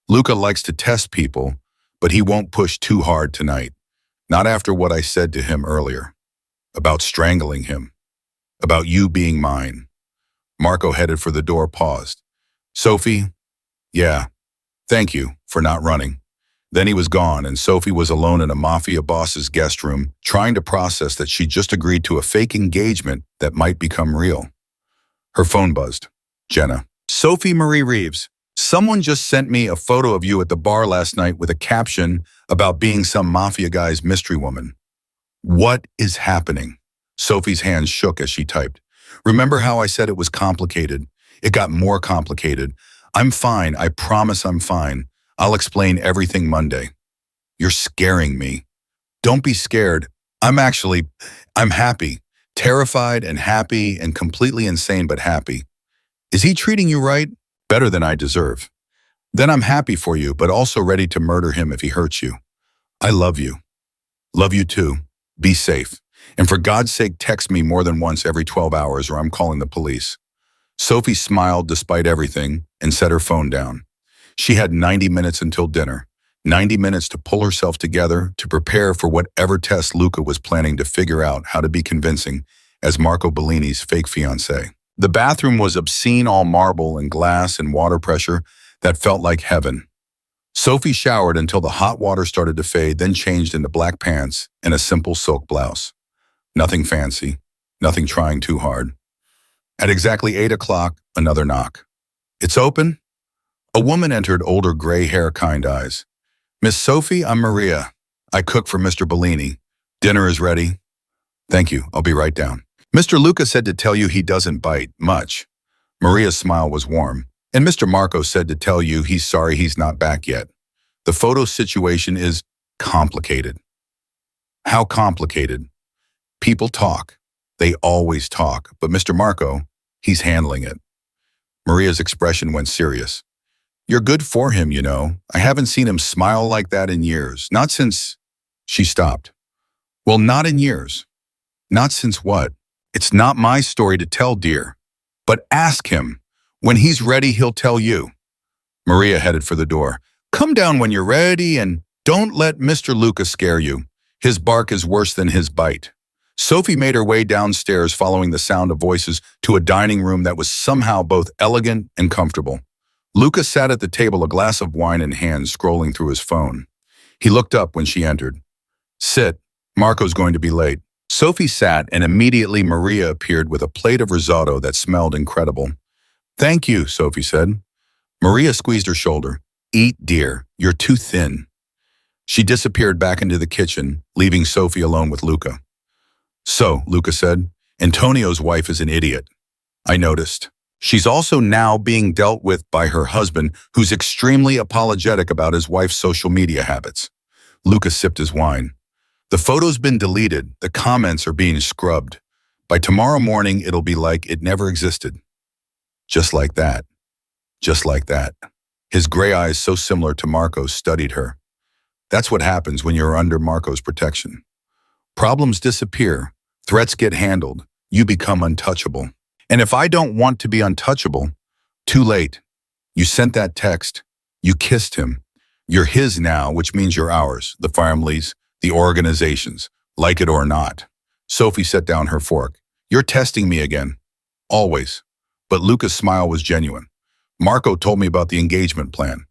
Luca likes to test people, but he won't push too hard tonight. Not after what I said to him earlier. About strangling him. About you being mine. Marco headed for the door, paused. Sophie? Yeah. Thank you for not running. Then he was gone, and Sophie was alone in a Mafia boss's guest room, trying to process that she just agreed to a fake engagement that might become real. Her phone buzzed. Jenna. Sophie Marie Reeves. Someone just sent me a photo of you at the bar last night with a caption about being some Mafia guy's mystery woman. What is happening? Sophie's hands shook as she typed. Remember how I said it was complicated? It got more complicated. I'm fine. I promise I'm fine. I'll explain everything Monday. You're scaring me. Don't be scared. I'm happy. Terrified and happy and completely insane but happy. Is he treating you right? Better than I deserve. Then I'm happy for you, but also ready to murder him if he hurts you. I love you. Love you too. Be safe. And for God's sake, text me more than once every 12 hours or I'm calling the police. Sophie smiled despite everything and set her phone down. She had 90 minutes until dinner. 90 minutes to pull herself together, to prepare for whatever test Luca was planning to figure out how to be convincing as Marco Bellini's fake fiancé. The bathroom was obscene, all marble and glass and water pressure that felt like heaven. Sophie showered until the hot water started to fade, then changed into black pants and a simple silk blouse. Nothing fancy, nothing trying too hard. At exactly 8 o'clock, another knock. It's open? A woman entered, older, gray hair, kind eyes. Miss Sophie, I'm Maria. I cook for Mr. Bellini. Dinner is ready. Thank you, I'll be right down. Mr. Luca said to tell you he doesn't bite much. Maria's smile was warm. And Mr. Marco said to tell you he's sorry he's not back yet. The photo situation is complicated. How complicated? People talk. They always talk. But Mr. Marco, he's handling it. Maria's expression went serious. You're good for him, you know. I haven't seen him smile like that in years. Not since... She stopped. Well, not in years. Not since what? It's not my story to tell, dear. But ask him. When he's ready, he'll tell you. Maria headed for the door. Come down when you're ready and don't let Mr. Luca scare you. His bark is worse than his bite. Sophie made her way downstairs, following the sound of voices, to a dining room that was somehow both elegant and comfortable. Luca sat at the table, a glass of wine in hand, scrolling through his phone. He looked up when she entered. Sit. Marco's going to be late. Sophie sat, and immediately Maria appeared with a plate of risotto that smelled incredible. Thank you, Sophie said. Maria squeezed her shoulder. Eat, dear. You're too thin. She disappeared back into the kitchen, leaving Sophie alone with Luca. So, Luca said, Antonio's wife is an idiot. I noticed. She's also now being dealt with by her husband, who's extremely apologetic about his wife's social media habits. Luca sipped his wine. The photo's been deleted. The comments are being scrubbed. By tomorrow morning, it'll be like it never existed. Just like that. Just like that. His gray eyes, so similar to Marco's, studied her. That's what happens when you're under Marco's protection. Problems disappear. Threats get handled. You become untouchable. And if I don't want to be untouchable, too late. You sent that text. You kissed him. You're his now, which means you're ours, the families, the organizations, like it or not. Sophie set down her fork. You're testing me again. Always. But Luca's smile was genuine. Marco told me about the engagement plan.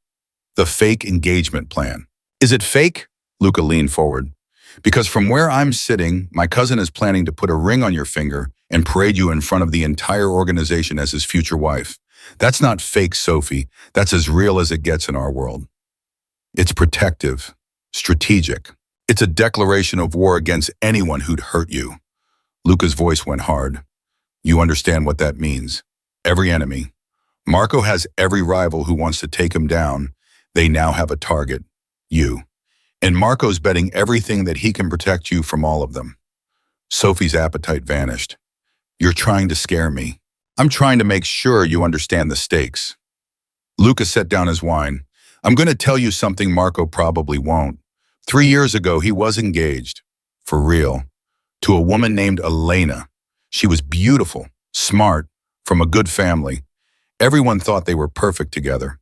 The fake engagement plan. Is it fake? Luca leaned forward. Because from where I'm sitting, my cousin is planning to put a ring on your finger and parade you in front of the entire organization as his future wife. That's not fake, Sophie. That's as real as it gets in our world. It's protective, strategic. It's a declaration of war against anyone who'd hurt you. Luca's voice went hard. You understand what that means. Every enemy. Marco has every rival who wants to take him down. They now have a target, you. And Marco's betting everything that he can protect you from all of them. Sophie's appetite vanished. You're trying to scare me. I'm trying to make sure you understand the stakes. Luca set down his wine. I'm going to tell you something Marco probably won't. 3 years ago, he was engaged, for real, to a woman named Elena. She was beautiful, smart, from a good family. Everyone thought they were perfect together.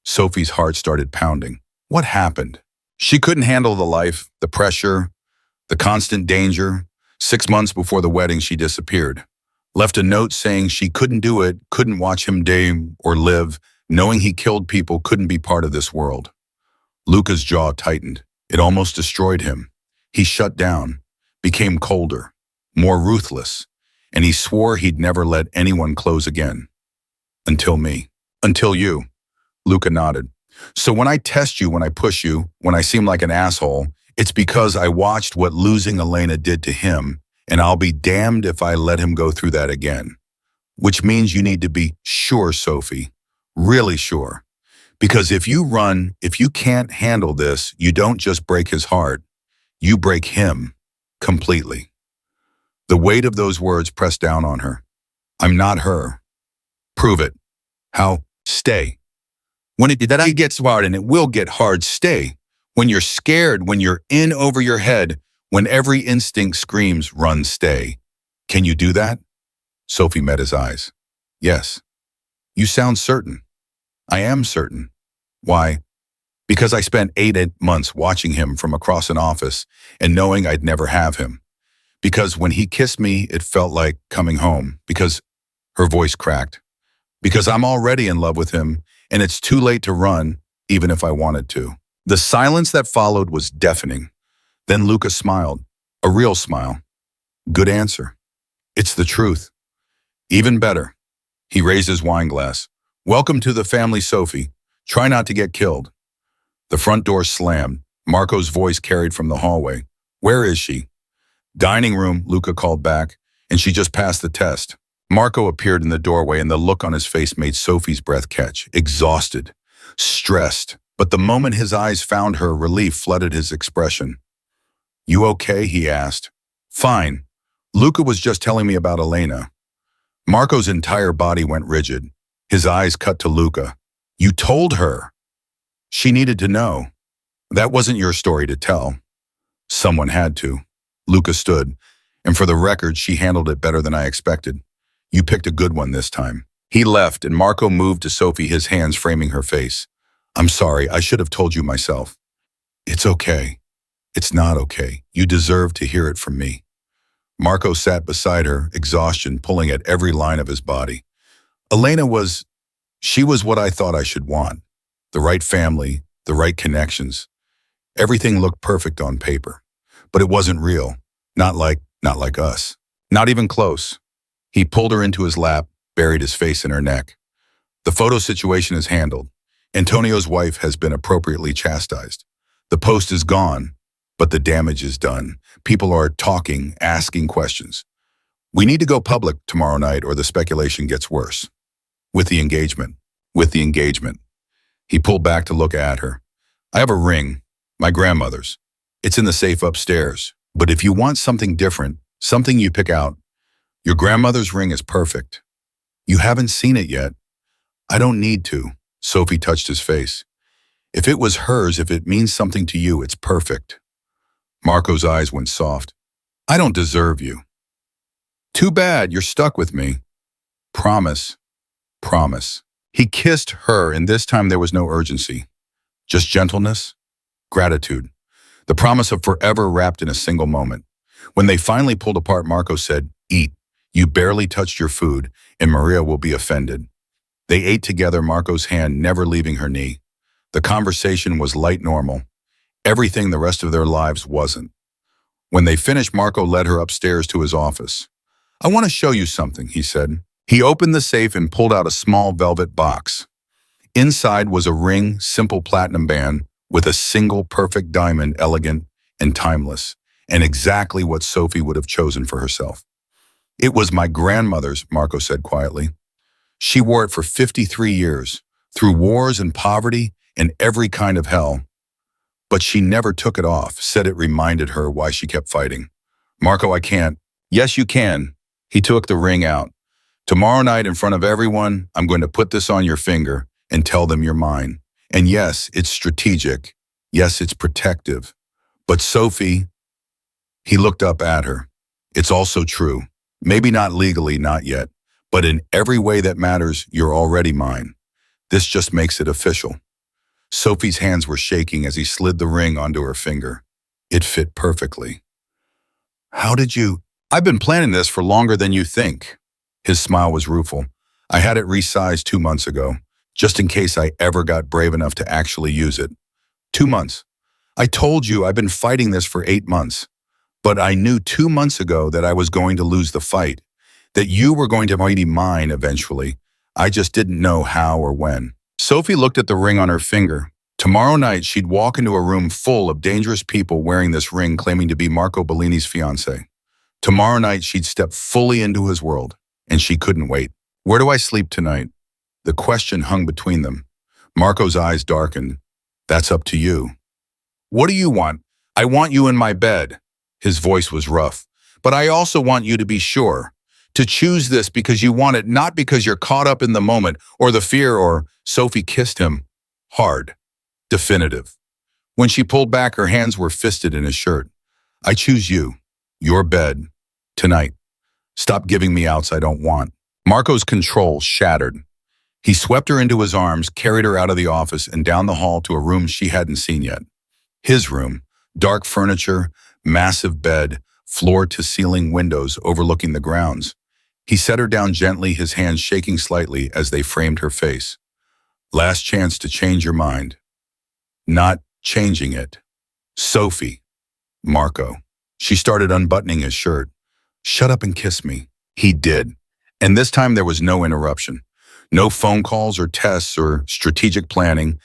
Sophie's heart started pounding. What happened? She couldn't handle the life, the pressure, the constant danger. 6 months before the wedding, she disappeared. Left a note saying she couldn't do it, couldn't watch him die or live, knowing he killed people, couldn't be part of this world. Luca's jaw tightened. It almost destroyed him. He shut down, became colder, more ruthless, and he swore he'd never let anyone close again. Until me. Until you. Luca nodded. So when I test you, when I push you, when I seem like an asshole, it's because I watched what losing Elena did to him, and I'll be damned if I let him go through that again. Which means you need to be sure, Sophie. Really sure. Because if you can't handle this, you don't just break his heart, you break him completely. The weight of those words pressed down on her. I'm not her. Prove it. How? Stay. When it gets hard, and it will get hard, stay. When you're scared, when you're in over your head, when every instinct screams, run, stay. Can you do that? Sophie met his eyes. Yes. You sound certain. I am certain. Why? Because I spent 8 months watching him from across an office and knowing I'd never have him. Because when he kissed me, it felt like coming home. Because her voice cracked. Because I'm already in love with him, and it's too late to run, even if I wanted to. The silence that followed was deafening. Then Luca smiled, a real smile. Good answer. It's the truth. Even better. He raised his wine glass. Welcome to the family, Sophie. Try not to get killed. The front door slammed. Marco's voice carried from the hallway. Where is she? Dining room, Luca called back, and she just passed the test. Marco appeared in the doorway, and the look on his face made Sophie's breath catch. Exhausted, stressed. But the moment his eyes found her, relief flooded his expression. You okay? He asked. Fine. Luca was just telling me about Elena. Marco's entire body went rigid. His eyes cut to Luca. You told her. She needed to know. That wasn't your story to tell. Someone had to. Luca stood, and for the record, she handled it better than I expected. You picked a good one this time. He left, and Marco moved to Sophie, his hands framing her face. I'm sorry, I should have told you myself. It's okay. It's not okay. You deserve to hear it from me. Marco sat beside her, exhaustion pulling at every line of his body. Elena was what I thought I should want. The right family, the right connections. Everything looked perfect on paper. But it wasn't real. Not like us. Not even close. He pulled her into his lap, buried his face in her neck. The photo situation is handled. Antonio's wife has been appropriately chastised. The post is gone, but the damage is done. People are talking, asking questions. We need to go public tomorrow night or the speculation gets worse. With the engagement. He pulled back to look at her. I have a ring, my grandmother's. It's in the safe upstairs. But if you want something different, something you pick out, your grandmother's ring is perfect. You haven't seen it yet. I don't need to. Sophie touched his face. If it was hers, if it means something to you, it's perfect. Marco's eyes went soft. I don't deserve you. Too bad, you're stuck with me. Promise. Promise. He kissed her, and this time there was no urgency. Just gentleness, gratitude. The promise of forever wrapped in a single moment. When they finally pulled apart, Marco said, Eat. You barely touched your food, and Maria will be offended. They ate together, Marco's hand never leaving her knee. The conversation was light normal. Everything the rest of their lives wasn't. When they finished, Marco led her upstairs to his office. I want to show you something, he said. He opened the safe and pulled out a small velvet box. Inside was a ring, simple platinum band, with a single perfect diamond, elegant and timeless, and exactly what Sophie would have chosen for herself. It was my grandmother's, Marco said quietly. She wore it for 53 years, through wars and poverty and every kind of hell. But she never took it off, said it reminded her why she kept fighting. Marco, I can't. Yes, you can. He took the ring out. Tomorrow night, in front of everyone, I'm going to put this on your finger and tell them you're mine. And yes, it's strategic. Yes, it's protective. But Sophie, he looked up at her. It's also true. Maybe not legally, not yet. But in every way that matters, you're already mine. This just makes it official. Sophie's hands were shaking as he slid the ring onto her finger. It fit perfectly. How did you? I've been planning this for longer than you think. His smile was rueful. I had it resized 2 months ago, just in case I ever got brave enough to actually use it. 2 months. I told you I've been fighting this for 8 months. But I knew 2 months ago that I was going to lose the fight, that you were going to be mine eventually. I just didn't know how or when. Sophie looked at the ring on her finger. Tomorrow night, she'd walk into a room full of dangerous people wearing this ring claiming to be Marco Bellini's fiancé. Tomorrow night, she'd step fully into his world, and she couldn't wait. Where do I sleep tonight? The question hung between them. Marco's eyes darkened. That's up to you. What do you want? I want you in my bed. His voice was rough. But I also want you to be sure. To choose this because you want it, not because you're caught up in the moment or the fear or... Sophie kissed him. Hard. Definitive. When she pulled back, her hands were fisted in his shirt. I choose you. Your bed. Tonight. Stop giving me outs I don't want. Marco's control shattered. He swept her into his arms, carried her out of the office and down the hall to a room she hadn't seen yet. His room. Dark furniture, massive bed, floor-to-ceiling windows overlooking the grounds. He set her down gently, his hands shaking slightly as they framed her face. Last chance to change your mind. Not changing it. Sophie. Marco. She started unbuttoning his shirt. Shut up and kiss me. He did. And this time there was no interruption. No phone calls or tests or strategic planning.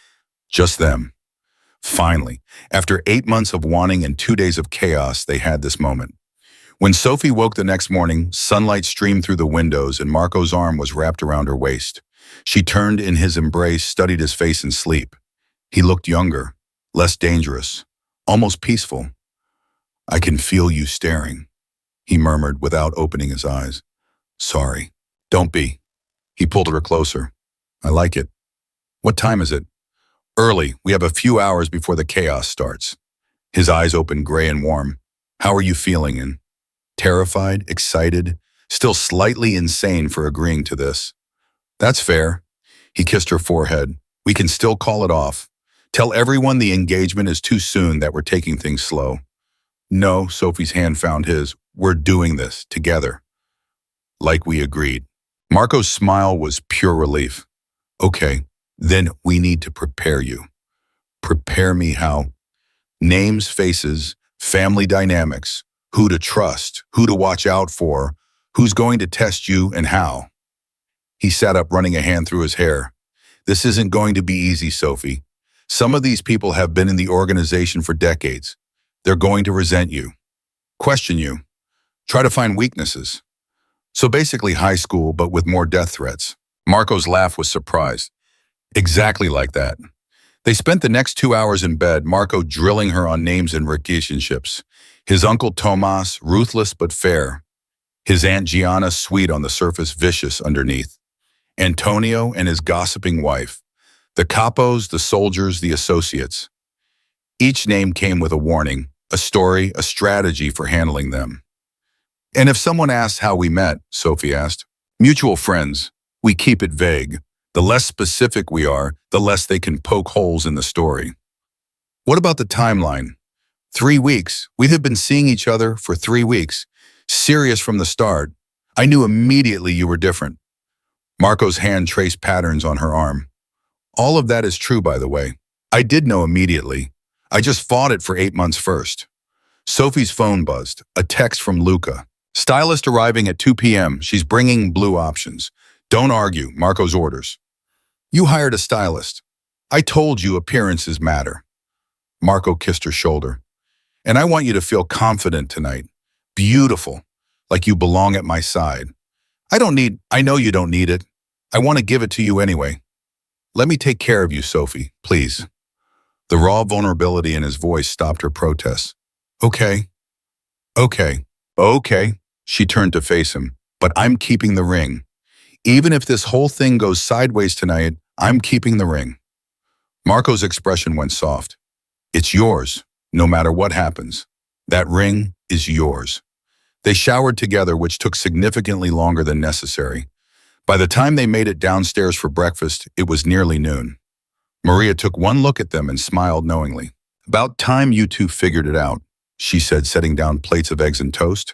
Just them. Finally, after 8 months of wanting and 2 days of chaos, they had this moment. When Sophie woke the next morning, sunlight streamed through the windows and Marco's arm was wrapped around her waist. She turned in his embrace, studied his face in sleep. He looked younger, less dangerous, almost peaceful. I can feel you staring, he murmured without opening his eyes. Sorry. Don't be. He pulled her closer. I like it. What time is it? Early. We have a few hours before the chaos starts. His eyes opened gray and warm. How are you feeling? And terrified, excited, still slightly insane for agreeing to this. That's fair. He kissed her forehead. We can still call it off. Tell everyone the engagement is too soon, that we're taking things slow. No, Sophie's hand found his. We're doing this together. Like we agreed. Marco's smile was pure relief. Okay, then we need to prepare you. Prepare me how? Names, faces, family dynamics, who to trust, who to watch out for, who's going to test you and how. He sat up, running a hand through his hair. This isn't going to be easy, Sophie. Some of these people have been in the organization for decades. They're going to resent you, question you, try to find weaknesses. So basically high school, but with more death threats. Marco's laugh was surprised. Exactly like that. They spent the next 2 hours in bed, Marco drilling her on names and relationships. His uncle Tomas, ruthless but fair. His aunt Gianna, sweet on the surface, vicious underneath. Antonio and his gossiping wife. The capos, the soldiers, the associates. Each name came with a warning, a story, a strategy for handling them. And if someone asks how we met, Sophie asked, mutual friends. We keep it vague. The less specific we are, the less they can poke holes in the story. What about the timeline? 3 weeks. We have been seeing each other for 3 weeks. Serious from the start. I knew immediately you were different. Marco's hand traced patterns on her arm. All of that is true, by the way. I did know immediately. I just fought it for 8 months first. Sophie's phone buzzed. A text from Luca. Stylist arriving at 2 p.m. She's bringing blue options. Don't argue, Marco's orders. You hired a stylist. I told you appearances matter. Marco kissed her shoulder. And I want you to feel confident tonight. Beautiful. Like you belong at my side. I know you don't need it. I want to give it to you anyway. Let me take care of you, Sophie, please. The raw vulnerability in his voice stopped her protests. Okay, okay, okay. She turned to face him. But I'm keeping the ring. Even if this whole thing goes sideways tonight, I'm keeping the ring. Marco's expression went soft. It's yours, no matter what happens. That ring is yours. They showered together, which took significantly longer than necessary. By the time they made it downstairs for breakfast, it was nearly noon. Maria took one look at them and smiled knowingly. About time you two figured it out, she said, setting down plates of eggs and toast.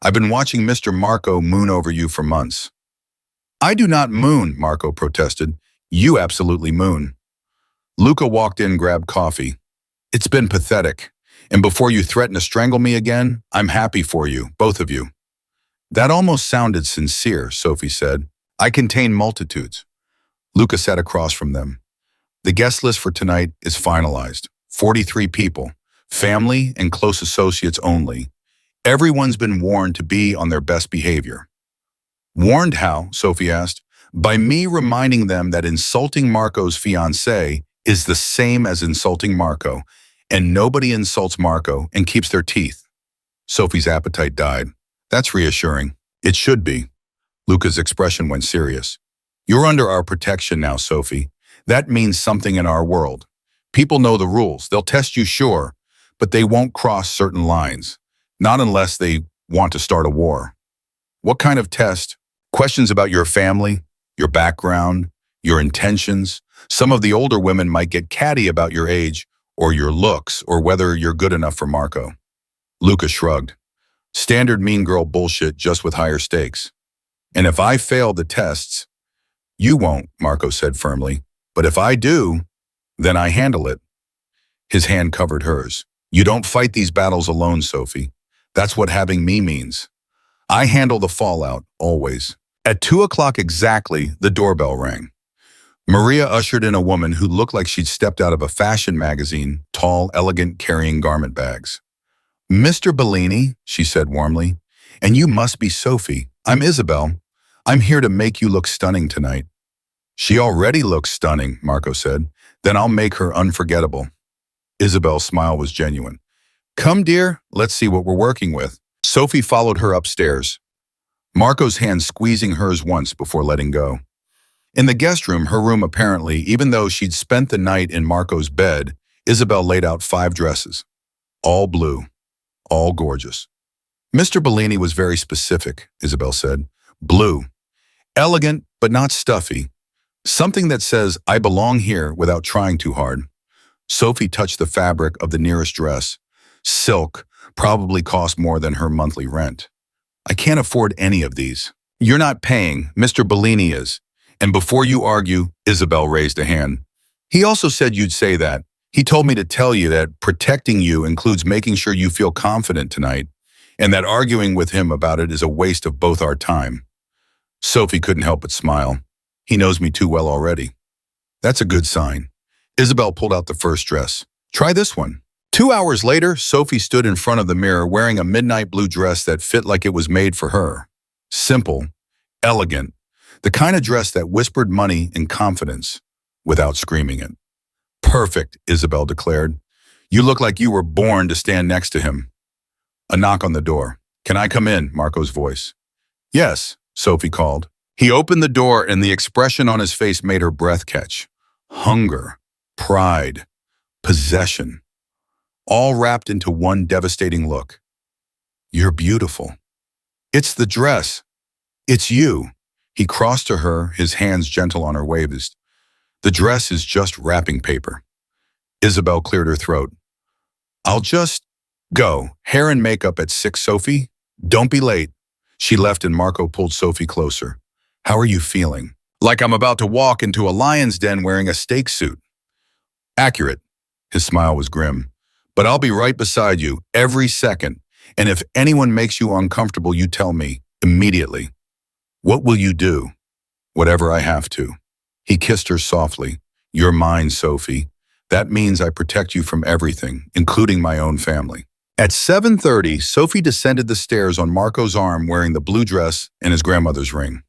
I've been watching Mr. Marco moon over you for months. I do not moon, Marco protested. You absolutely moon. Luca walked in, grabbed coffee. It's been pathetic. And before you threaten to strangle me again, I'm happy for you, both of you. That almost sounded sincere, Sophie said. I contain multitudes. Luca sat across from them. The guest list for tonight is finalized. 43 people, family and close associates only. Everyone's been warned to be on their best behavior. Warned how? Sophie asked. By me reminding them that insulting Marco's fiancée is the same as insulting Marco, and nobody insults Marco and keeps their teeth. Sophie's appetite died. That's reassuring. It should be. Luca's expression went serious. You're under our protection now, Sophie. That means something in our world. People know the rules. They'll test you, sure, but they won't cross certain lines. Not unless they want to start a war. What kind of test? Questions about your family, your background, your intentions. Some of the older women might get catty about your age or your looks or whether you're good enough for Marco. Luca shrugged. Standard mean girl bullshit, just with higher stakes. And if I fail the tests, you won't, Marco said firmly. But if I do, then I handle it. His hand covered hers. You don't fight these battles alone, Sophie. That's what having me means. I handle the fallout, always. At 2 o'clock exactly, the doorbell rang. Maria ushered in a woman who looked like she'd stepped out of a fashion magazine, tall, elegant, carrying garment bags. Mr. Bellini, she said warmly, and you must be Sophie. I'm Isabel. I'm here to make you look stunning tonight. She already looks stunning, Marco said. Then I'll make her unforgettable. Isabel's smile was genuine. Come, dear, let's see what we're working with. Sophie followed her upstairs, Marco's hand squeezing hers once before letting go. In the guest room, her room apparently, even though she'd spent the night in Marco's bed, Isabel laid out 5 dresses. All blue, all gorgeous. Mr. Bellini was very specific, Isabel said. Blue. Elegant, but not stuffy. Something that says, I belong here without trying too hard. Sophie touched the fabric of the nearest dress. Silk, probably cost more than her monthly rent. I can't afford any of these. You're not paying, Mr. Bellini is. And before you argue, Isabel raised a hand. He also said you'd say that. He told me to tell you that protecting you includes making sure you feel confident tonight, and that arguing with him about it is a waste of both our time. Sophie couldn't help but smile. He knows me too well already. That's a good sign. Isabel pulled out the first dress. Try this one. 2 hours later, Sophie stood in front of the mirror wearing a midnight blue dress that fit like it was made for her. Simple, elegant, the kind of dress that whispered money and confidence without screaming it. Perfect, Isabel declared. You look like you were born to stand next to him. A knock on the door. Can I come in? Marco's voice. Yes, Sophie called. He opened the door and the expression on his face made her breath catch. Hunger, pride, possession, all wrapped into one devastating look. You're beautiful. It's the dress. It's you. He crossed to her, his hands gentle on her waist. The dress is just wrapping paper. Isabel cleared her throat. I'll just go. Hair and makeup at 6, Sophie. Don't be late. She left and Marco pulled Sophie closer. How are you feeling? Like I'm about to walk into a lion's den wearing a steak suit. Accurate. His smile was grim. But I'll be right beside you every second. And if anyone makes you uncomfortable, you tell me immediately. What will you do? Whatever I have to. He kissed her softly. You're mine, Sophie. That means I protect you from everything, including my own family. At 7:30, Sophie descended the stairs on Marco's arm wearing the blue dress and his grandmother's ring.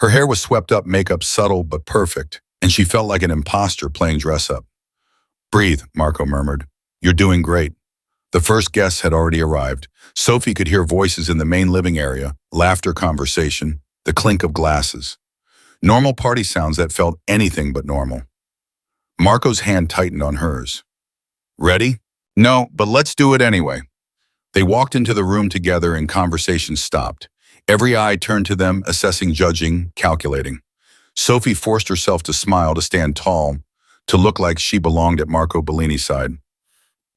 Her hair was swept up, makeup subtle but perfect, and she felt like an imposter playing dress-up. "Breathe," Marco murmured. "You're doing great." The first guests had already arrived. Sophie could hear voices in the main living area, laughter, conversation, the clink of glasses. Normal party sounds that felt anything but normal. Marco's hand tightened on hers. "Ready?" "No, but let's do it anyway." They walked into the room together and conversation stopped. Every eye turned to them, assessing, judging, calculating. Sophie forced herself to smile, to stand tall, to look like she belonged at Marco Bellini's side.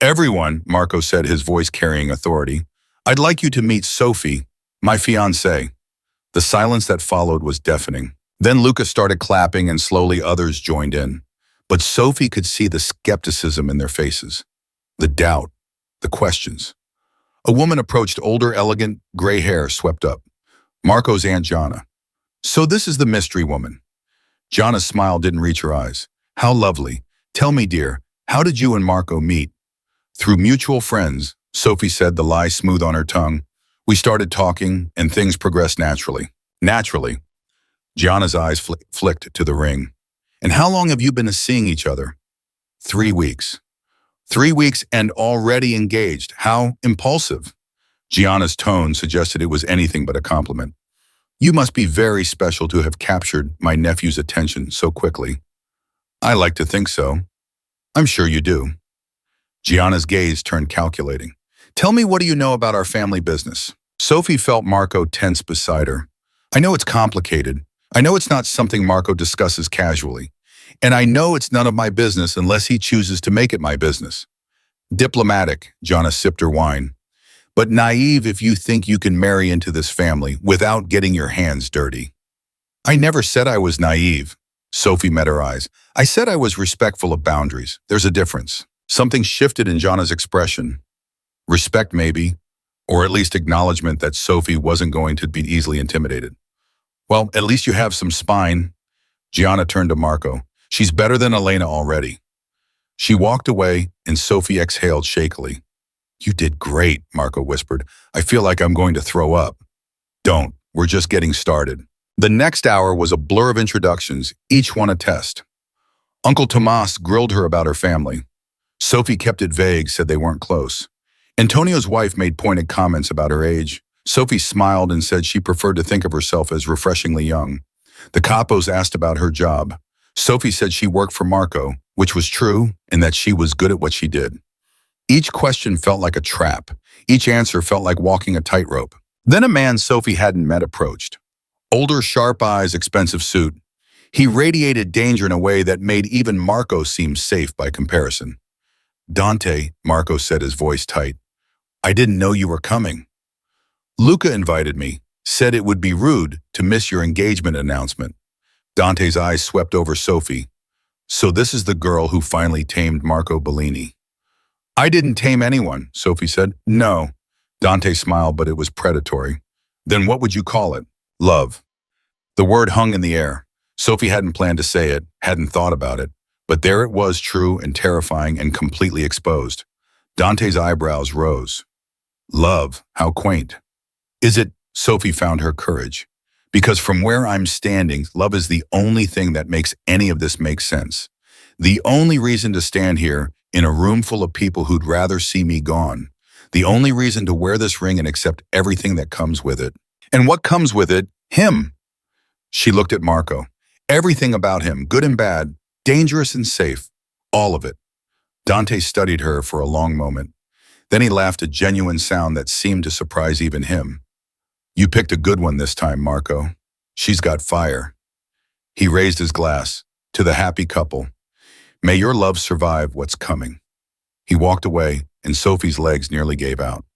"Everyone," Marco said, his voice carrying authority, "I'd like you to meet Sophie, my fiancée." The silence that followed was deafening. Then Luca started clapping and slowly others joined in. But Sophie could see the skepticism in their faces, the doubt, the questions. A woman approached, older, elegant, gray hair swept up. Marco's Aunt Jana. "So this is the mystery woman." Jana's smile didn't reach her eyes. "How lovely. Tell me, dear, how did you and Marco meet?" "Through mutual friends," Sophie said, the lie smooth on her tongue. "We started talking, and things progressed naturally." "Naturally." Gianna's eyes flicked to the ring. "And how long have you been seeing each other?" 3 weeks. 3 weeks and already engaged. How impulsive." Gianna's tone suggested it was anything but a compliment. "You must be very special to have captured my nephew's attention so quickly." "I like to think so." "I'm sure you do." Gianna's gaze turned calculating. "Tell me, what do you know about our family business?" Sophie felt Marco tense beside her. "I know it's complicated. I know it's not something Marco discusses casually. And I know it's none of my business unless he chooses to make it my business." Diplomatic, Gianna sipped her wine. "But naive if you think you can marry into this family without getting your hands dirty." "I never said I was naive." Sophie met her eyes. "I said I was respectful of boundaries. There's a difference." Something shifted in Gianna's expression. Respect, maybe, or at least acknowledgement that Sophie wasn't going to be easily intimidated. "Well, at least you have some spine." Gianna turned to Marco. "She's better than Elena already." She walked away, and Sophie exhaled shakily. "You did great," Marco whispered. "I feel like I'm going to throw up." "Don't. We're just getting started." The next hour was a blur of introductions, each one a test. Uncle Tomas grilled her about her family. Sophie kept it vague, said they weren't close. Antonio's wife made pointed comments about her age. Sophie smiled and said she preferred to think of herself as refreshingly young. The capos asked about her job. Sophie said she worked for Marco, which was true, and that she was good at what she did. Each question felt like a trap. Each answer felt like walking a tightrope. Then a man Sophie hadn't met approached. Older, sharp eyes, expensive suit. He radiated danger in a way that made even Marco seem safe by comparison. "Dante," Marco said, his voice tight. "I didn't know you were coming." "Luca invited me, said it would be rude to miss your engagement announcement." Dante's eyes swept over Sophie. "So this is the girl who finally tamed Marco Bellini." "I didn't tame anyone," Sophie said. "No." Dante smiled, but it was predatory. "Then what would you call it?" "Love." The word hung in the air. Sophie hadn't planned to say it, hadn't thought about it, but there it was, true and terrifying and completely exposed. Dante's eyebrows rose. "Love, how quaint." "Is it?" Sophie found her courage. "Because from where I'm standing, love is the only thing that makes any of this make sense. The only reason to stand here in a room full of people who'd rather see me gone. The only reason to wear this ring and accept everything that comes with it." "And what comes with it?" "Him." She looked at Marco. Everything about him, good and bad, dangerous and safe, all of it. Dante studied her for a long moment. Then he laughed, a genuine sound that seemed to surprise even him. "You picked a good one this time, Marco. She's got fire." He raised his glass. "To the happy couple. May your love survive what's coming." He walked away, and Sophie's legs nearly gave out.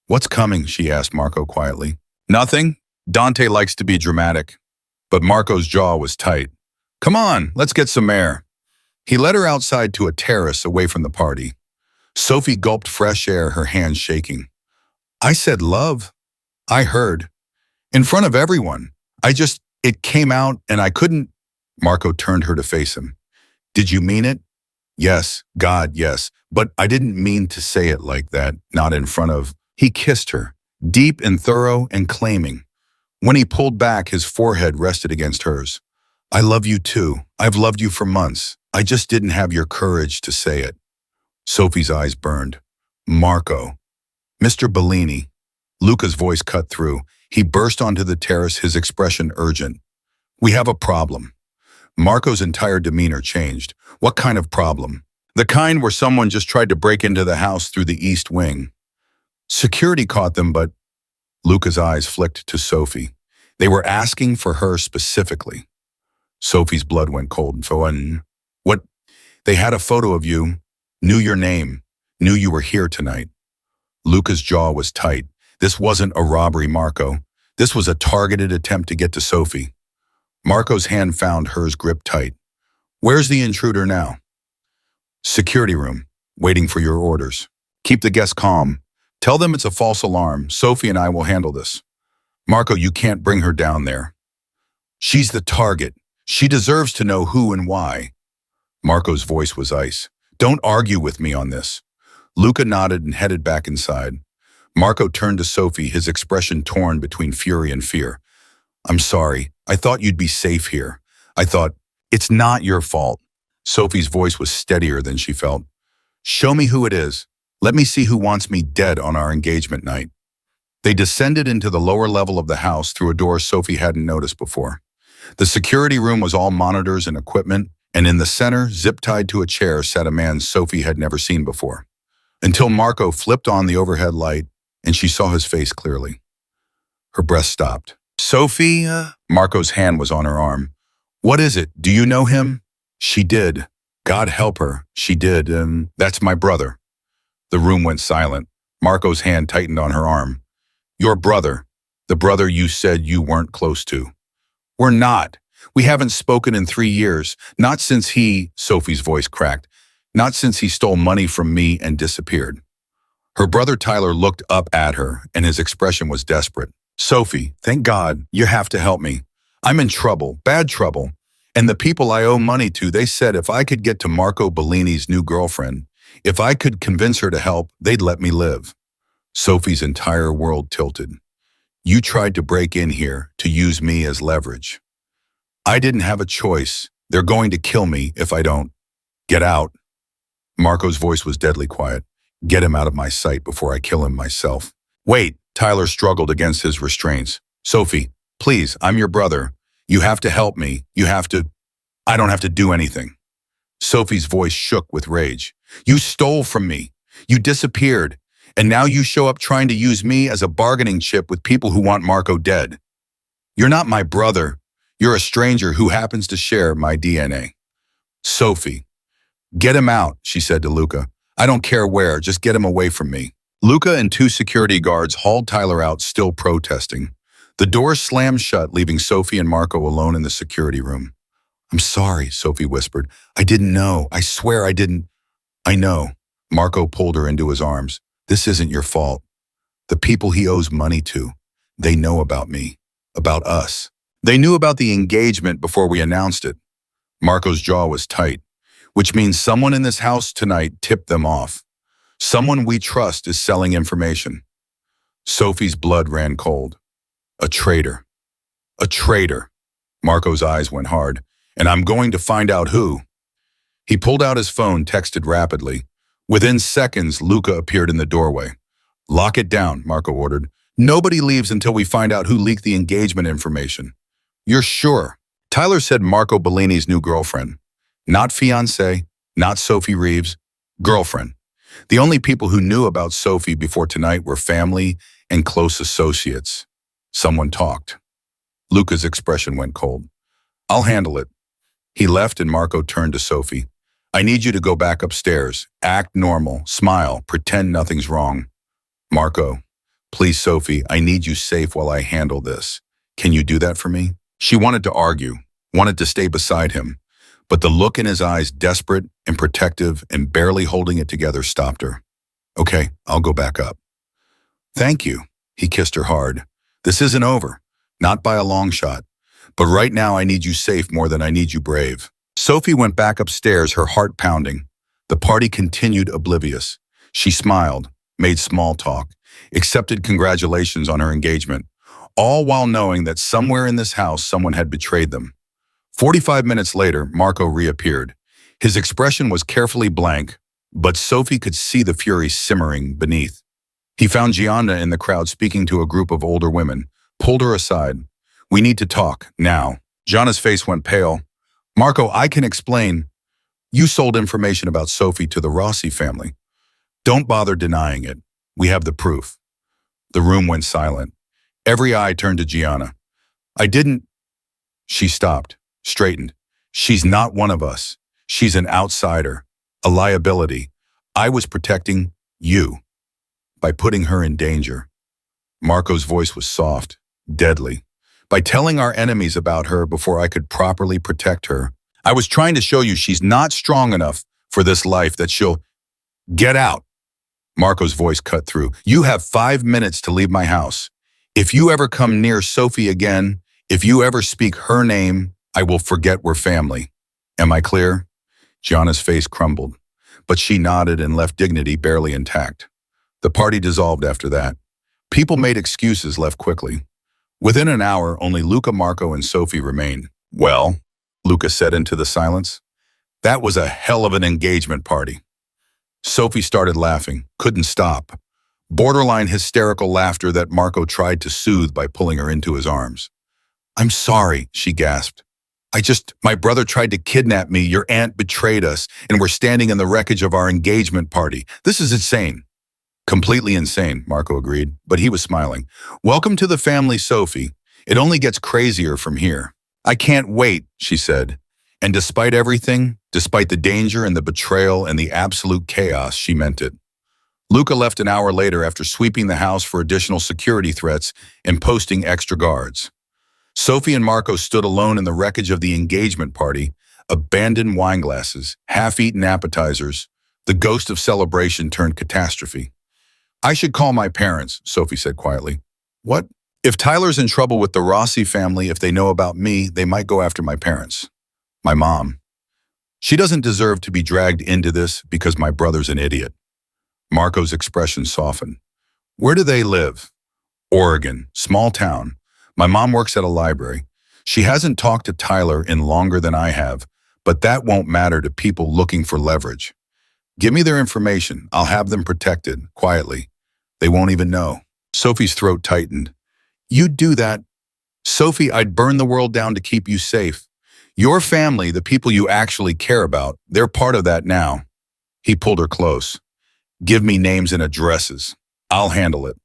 "What's coming?" she asked Marco quietly. "Nothing." Dante likes to be dramatic. But Marco's jaw was tight. "Come on, let's get some air." He led her outside to a terrace away from the party. Sophie gulped fresh air, her hands shaking. "I said love. I heard. In front of everyone. It came out and I couldn't." Marco turned her to face him. "Did you mean it?" "Yes, God, yes. But I didn't mean to say it like that, not in front of." He kissed her, deep and thorough and claiming. When he pulled back, his forehead rested against hers. I love you too. I've loved you for months. I just didn't have your courage to say it. Sophie's eyes burned. Marco. Mr. Bellini. Luca's voice cut through. He burst onto the terrace, his expression urgent. We have a problem. Marco's entire demeanor changed. What kind of problem? The kind where someone just tried to break into the house through the east wing. Security caught them, but Luca's eyes flicked to Sophie. They were asking for her specifically. Sophie's blood went cold. What? They had a photo of you, knew your name, knew you were here tonight. Luca's jaw was tight. This wasn't a robbery, Marco. This was a targeted attempt to get to Sophie. Marco's hand found hers gripped tight. Where's the intruder now? Security room, waiting for your orders. Keep the guests calm. Tell them it's a false alarm. Sophie and I will handle this. Marco, you can't bring her down there. She's the target. She deserves to know who and why. Marco's voice was ice. Don't argue with me on this. Luca nodded and headed back inside. Marco turned to Sophie, his expression torn between fury and fear. I'm sorry. I thought you'd be safe here. I thought, it's not your fault. Sophie's voice was steadier than she felt. Show me who it is. Let me see who wants me dead on our engagement night. They descended into the lower level of the house through a door Sophie hadn't noticed before. The security room was all monitors and equipment, and in the center, zip-tied to a chair, sat a man Sophie had never seen before. Until Marco flipped on the overhead light, and she saw his face clearly. Her breath stopped. Sophie? Marco's hand was on her arm. What is it? Do you know him? She did. God help her. She did. That's my brother. The room went silent. Marco's hand tightened on her arm. Your brother. The brother you said you weren't close to. We're not. We haven't spoken in 3 years. Not since Sophie's voice cracked, not since he stole money from me and disappeared. Her brother Tyler looked up at her, and his expression was desperate. Sophie, thank God, you have to help me. I'm in trouble, bad trouble. And the people I owe money to, they said if I could get to Marco Bellini's new girlfriend, if I could convince her to help, they'd let me live. Sophie's entire world tilted. You tried to break in here to use me as leverage. I didn't have a choice. They're going to kill me if I don't. Get out. Marco's voice was deadly quiet. Get him out of my sight before I kill him myself. Wait, Tyler struggled against his restraints. Sophie, please, I'm your brother. You have to help me. I don't have to do anything. Sophie's voice shook with rage. You stole from me. You disappeared. And now you show up trying to use me as a bargaining chip with people who want Marco dead. You're not my brother. You're a stranger who happens to share my DNA. Sophie, get him out, she said to Luca. I don't care where, just get him away from me. Luca and 2 security guards hauled Tyler out, still protesting. The door slammed shut, leaving Sophie and Marco alone in the security room. I'm sorry, Sophie whispered. I didn't know. I swear I didn't. I know. Marco pulled her into his arms. This isn't your fault. The people he owes money to, they know about me, about us. They knew about the engagement before we announced it. Marco's jaw was tight, which means someone in this house tonight tipped them off. Someone we trust is selling information. Sophie's blood ran cold. A traitor. A traitor. Marco's eyes went hard. And I'm going to find out who. He pulled out his phone, texted rapidly. Within seconds, Luca appeared in the doorway. Lock it down, Marco ordered. Nobody leaves until we find out who leaked the engagement information. You're sure? Tyler said Marco Bellini's new girlfriend. Not fiancé, not Sophie Reeves. Girlfriend. The only people who knew about Sophie before tonight were family and close associates. Someone talked. Luca's expression went cold. I'll handle it. He left and Marco turned to Sophie. I need you to go back upstairs. Act normal. Smile. Pretend nothing's wrong. Marco, please, Sophie, I need you safe while I handle this. Can you do that for me? She wanted to argue, wanted to stay beside him, but the look in his eyes, desperate and protective and barely holding it together, stopped her. Okay, I'll go back up. Thank you. He kissed her hard. This isn't over. Not by a long shot. But right now I need you safe more than I need you brave. Sophie went back upstairs, her heart pounding. The party continued oblivious. She smiled, made small talk, accepted congratulations on her engagement, all while knowing that somewhere in this house someone had betrayed them. 45 minutes later, Marco reappeared. His expression was carefully blank, but Sophie could see the fury simmering beneath. He found Gianna in the crowd speaking to a group of older women, pulled her aside. "We need to talk, now." Gianna's face went pale. "Marco, I can explain. You sold information about Sophie to the Rossi family. Don't bother denying it. We have the proof." The room went silent. Every eye turned to Gianna. "I didn't." She stopped, straightened. "She's not one of us. She's an outsider, a liability. I was protecting you by putting her in danger." Marco's voice was soft, deadly. "By telling our enemies about her before I could properly protect her. I was trying to show you she's not strong enough for this life, that she'll get out." Marco's voice cut through. "You have 5 minutes to leave my house. If you ever come near Sophie again, if you ever speak her name, I will forget we're family. Am I clear?" Gianna's face crumbled, but she nodded and left dignity barely intact. The party dissolved after that. People made excuses, left quickly. Within an hour, only Luca, Marco, and Sophie remained. "Well," Luca said into the silence, "that was a hell of an engagement party." Sophie started laughing, couldn't stop. Borderline hysterical laughter that Marco tried to soothe by pulling her into his arms. "I'm sorry," she gasped. My brother tried to kidnap me, your aunt betrayed us, and we're standing in the wreckage of our engagement party. This is insane." "Completely insane," Marco agreed, but he was smiling. "Welcome to the family, Sophie. It only gets crazier from here." "I can't wait," she said. And despite everything, despite the danger and the betrayal and the absolute chaos, she meant it. Luca left an hour later after sweeping the house for additional security threats and posting extra guards. Sophie and Marco stood alone in the wreckage of the engagement party, abandoned wine glasses, half-eaten appetizers. The ghost of celebration turned catastrophe. "I should call my parents," Sophie said quietly. "What?" "If Tyler's in trouble with the Rossi family, if they know about me, they might go after my parents. My mom. She doesn't deserve to be dragged into this because my brother's an idiot." Marco's expression softened. "Where do they live?" "Oregon, small town. My mom works at a library. She hasn't talked to Tyler in longer than I have, but that won't matter to people looking for leverage. Give me their information. I'll have them protected, quietly. They won't even know." Sophie's throat tightened. "You'd do that?" "Sophie, I'd burn the world down to keep you safe. Your family, the people you actually care about, they're part of that now." He pulled her close. "Give me names and addresses. I'll handle it."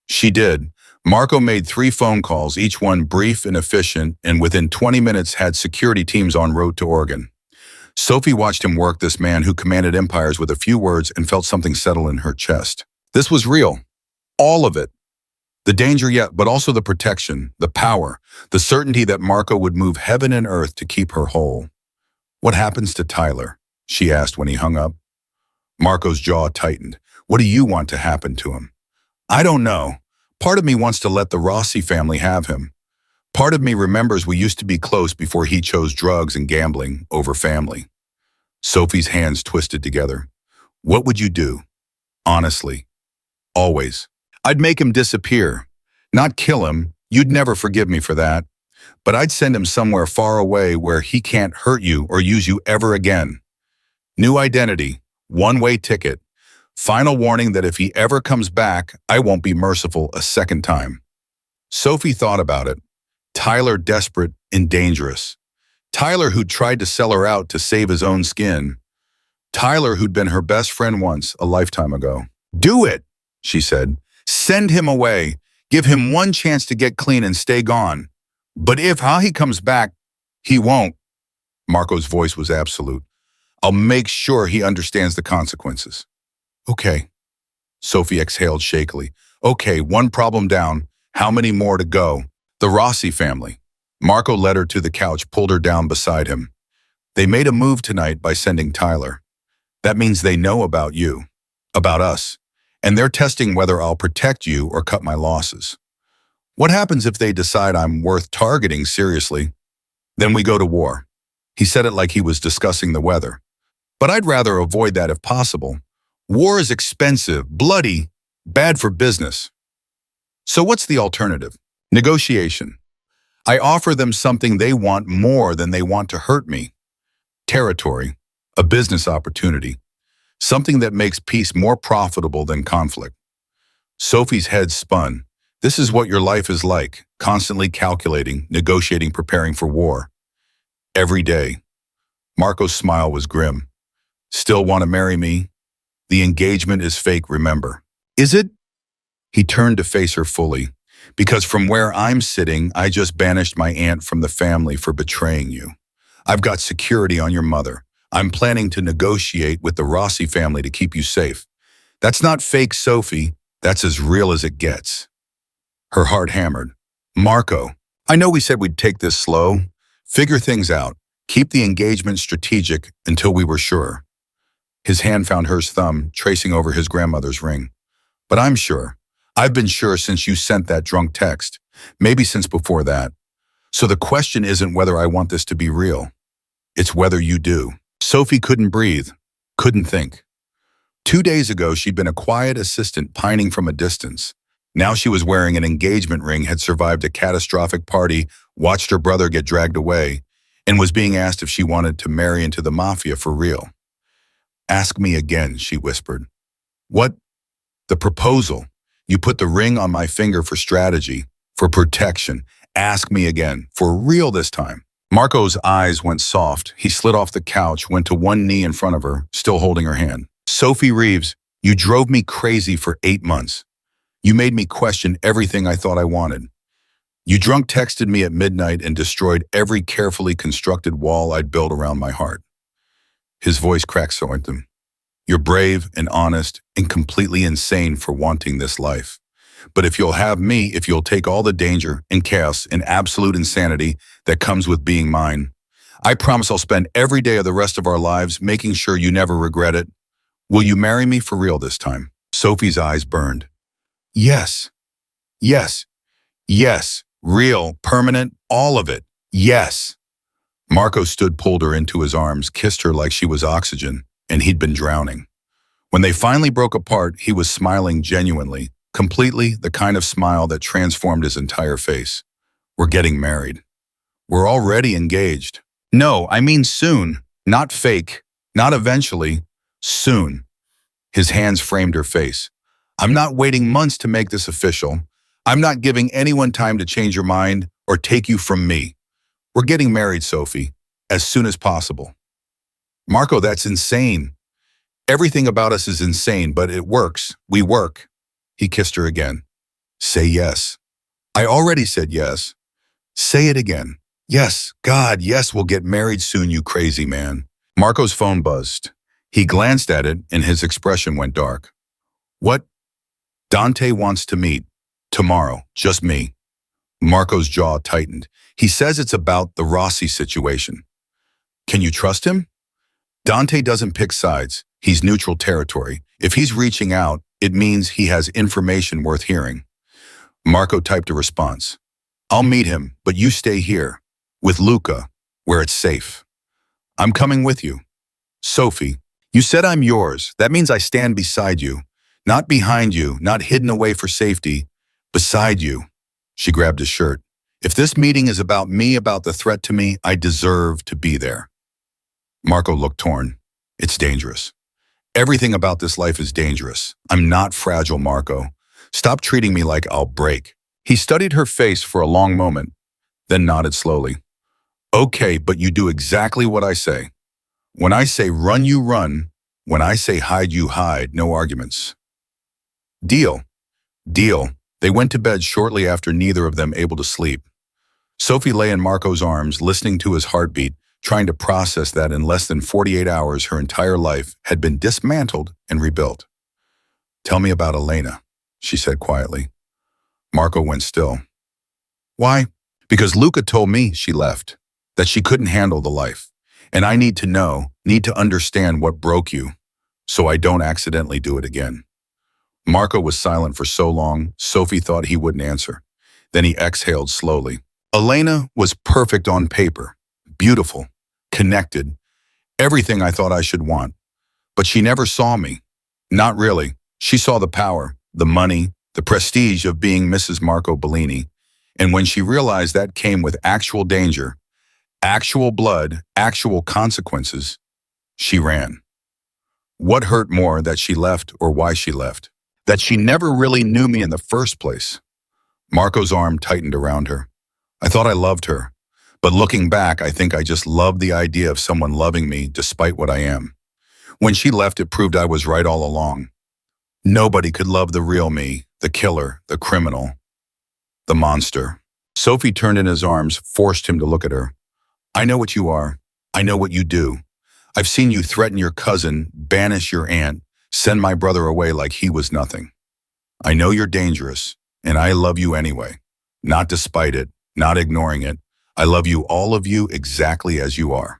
She did. Marco made 3 phone calls, each one brief and efficient, and within 20 minutes had security teams en route to Oregon. Sophie watched him work, this man who commanded empires with a few words, and felt something settle in her chest. This was real. All of it. The danger, yet, but also the protection, the power, the certainty that Marco would move heaven and earth to keep her whole. "What happens to Tyler?" she asked when he hung up. Marco's jaw tightened. "What do you want to happen to him?" "I don't know. Part of me wants to let the Rossi family have him. Part of me remembers we used to be close before he chose drugs and gambling over family." Sophie's hands twisted together. "What would you do? Honestly. Always." "I'd make him disappear. Not kill him. You'd never forgive me for that. But I'd send him somewhere far away where he can't hurt you or use you ever again. New identity. One-way ticket. Final warning that if he ever comes back, I won't be merciful a second time." Sophie thought about it. Tyler desperate and dangerous. Tyler who'd tried to sell her out to save his own skin. Tyler who'd been her best friend once, a lifetime ago. "Do it," she said. "Send him away. Give him one chance to get clean and stay gone. But if how he comes back, he won't." Marco's voice was absolute. "I'll make sure he understands the consequences." "Okay." Sophie exhaled shakily. "Okay, one problem down. How many more to go?" "The Rossi family." Marco led her to the couch, pulled her down beside him. "They made a move tonight by sending Tyler. That means they know about you, about us, and they're testing whether I'll protect you or cut my losses. What happens if they decide I'm worth targeting seriously? Then we go to war." He said it like he was discussing the weather. "But I'd rather avoid that if possible. War is expensive, bloody, bad for business." "So what's the alternative?" Negotiation. I offer them something they want more than they want to hurt me. Territory. A business opportunity. Something that makes peace more profitable than conflict. Sophie's head spun. This is what your life is like, constantly calculating, negotiating, preparing for war. Every day. Marco's smile was grim. Still want to marry me? The engagement is fake, remember. Is it? He turned to face her fully. Because from where I'm sitting, I just banished my aunt from the family for betraying you. I've got security on your mother. I'm planning to negotiate with the Rossi family to keep you safe. That's not fake, Sophie. That's as real as it gets. Her heart hammered. Marco, I know we said we'd take this slow. Figure things out. Keep the engagement strategic until we were sure. His hand found hers thumb, tracing over his grandmother's ring. But I'm sure. I've been sure since you sent that drunk text. Maybe since before that. So the question isn't whether I want this to be real. It's whether you do. Sophie couldn't breathe, couldn't think. 2 days ago, she'd been a quiet assistant pining from a distance. Now she was wearing an engagement ring, had survived a catastrophic party, watched her brother get dragged away, and was being asked if she wanted to marry into the Mafia for real. Ask me again, she whispered. What? The proposal. You put the ring on my finger for strategy, for protection. Ask me again, for real this time. Marco's eyes went soft. He slid off the couch, went to one knee in front of her, still holding her hand. Sophie Reeves, you drove me crazy for 8 months. You made me question everything I thought I wanted. You drunk texted me at midnight and destroyed every carefully constructed wall I'd built around my heart. His voice cracked so into him. You're brave and honest and completely insane for wanting this life. But if you'll have me, if you'll take all the danger and chaos and absolute insanity that comes with being mine, I promise I'll spend every day of the rest of our lives making sure you never regret it. Will you marry me for real this time? Sophie's eyes burned. Yes. Yes. Yes. Real, permanent, all of it. Yes. Marco stood, pulled her into his arms, kissed her like she was oxygen, and he'd been drowning. When they finally broke apart, he was smiling genuinely, completely, the kind of smile that transformed his entire face. We're getting married. We're already engaged. No, I mean soon. Not fake. Not eventually. Soon. His hands framed her face. I'm not waiting months to make this official. I'm not giving anyone time to change your mind or take you from me. We're getting married, Sophie, as soon as possible. Marco, that's insane. Everything about us is insane, but it works. We work. He kissed her again. Say yes. I already said yes. Say it again. Yes, God, yes, we'll get married soon, you crazy man. Marco's phone buzzed. He glanced at it and his expression went dark. What? Dante wants to meet. Tomorrow, just me. Marco's jaw tightened. He says it's about the Rossi situation. Can you trust him? Dante doesn't pick sides. He's neutral territory. If he's reaching out, it means he has information worth hearing. Marco typed a response. I'll meet him, but you stay here, with Luca, where it's safe. I'm coming with you. Sophie, you said I'm yours. That means I stand beside you. Not behind you, not hidden away for safety. Beside you. She grabbed his shirt. If this meeting is about me, about the threat to me, I deserve to be there. Marco looked torn. It's dangerous. Everything about this life is dangerous. I'm not fragile, Marco. Stop treating me like I'll break. He studied her face for a long moment, then nodded slowly. Okay, but you do exactly what I say. When I say run, you run. When I say hide, you hide. No arguments. Deal. Deal. They went to bed shortly after, neither of them able to sleep. Sophie lay in Marco's arms, listening to his heartbeat, trying to process that in less than 48 hours her entire life had been dismantled and rebuilt. Tell me about Elena, she said quietly. Marco went still. Why? Because Luca told me she left, that she couldn't handle the life. And I need to know, need to understand what broke you, so I don't accidentally do it again. Marco was silent for so long, Sophie thought he wouldn't answer. Then he exhaled slowly. Elena was perfect on paper, beautiful, connected, everything I thought I should want. But she never saw me. Not really. She saw the power, the money, the prestige of being Mrs. Marco Bellini. And when she realized that came with actual danger, actual blood, actual consequences, she ran. What hurt more, that she left or why she left? That she never really knew me in the first place. Marco's arm tightened around her. I thought I loved her, but looking back, I think I just loved the idea of someone loving me despite what I am. When she left, it proved I was right all along. Nobody could love the real me, the killer, the criminal, the monster. Sophie turned in his arms, forced him to look at her. I know what you are. I know what you do. I've seen you threaten your cousin, banish your aunt, send my brother away like he was nothing. I know you're dangerous, and I love you anyway. Not despite it, not ignoring it. I love you, all of you, exactly as you are.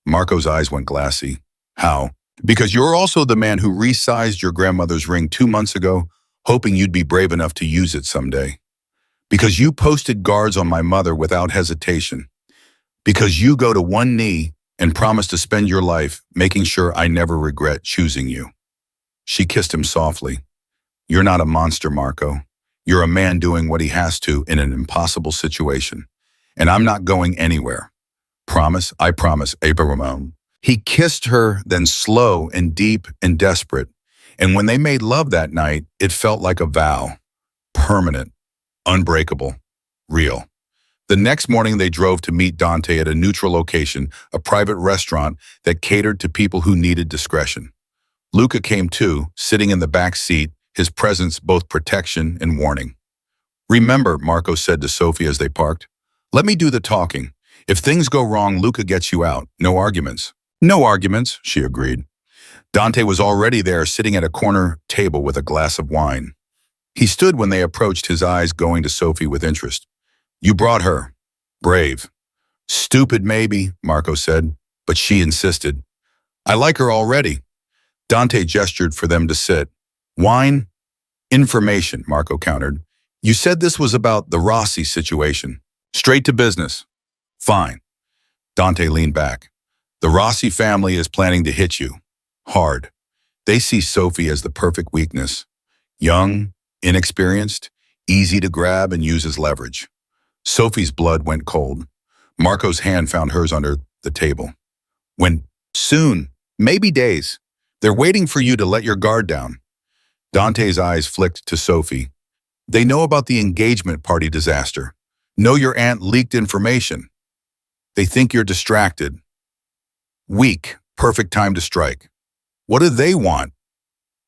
Marco's eyes went glassy. How? Because you're also the man who resized your grandmother's ring 2 months ago, hoping you'd be brave enough to use it someday. Because you posted guards on my mother without hesitation. Because you go to one knee and promise to spend your life making sure I never regret choosing you. She kissed him softly. You're not a monster, Marco. You're a man doing what he has to in an impossible situation. And I'm not going anywhere. Promise, I promise, Abraham. He kissed her, then slow and deep and desperate. And when they made love that night, it felt like a vow. Permanent, unbreakable, real. The next morning, they drove to meet Dante at a neutral location, a private restaurant that catered to people who needed discretion. Luca came too, sitting in the back seat, his presence both protection and warning. Remember, Marco said to Sophie as they parked, let me do the talking. If things go wrong, Luca gets you out. No arguments. No arguments, she agreed. Dante was already there, sitting at a corner table with a glass of wine. He stood when they approached, his eyes going to Sophie with interest. You brought her. Brave. Stupid maybe, Marco said, but she insisted. I like her already. Dante gestured for them to sit. Wine? Information, Marco countered. You said this was about the Rossi situation. Straight to business. Fine. Dante leaned back. The Rossi family is planning to hit you. Hard. They see Sophie as the perfect weakness. Young, inexperienced, easy to grab and use as leverage. Sophie's blood went cold. Marco's hand found hers under the table. When? Soon. Maybe days. They're waiting for you to let your guard down. Dante's eyes flicked to Sophie. They know about the engagement party disaster. Know your aunt leaked information. They think you're distracted. Weak. Perfect time to strike. What do they want?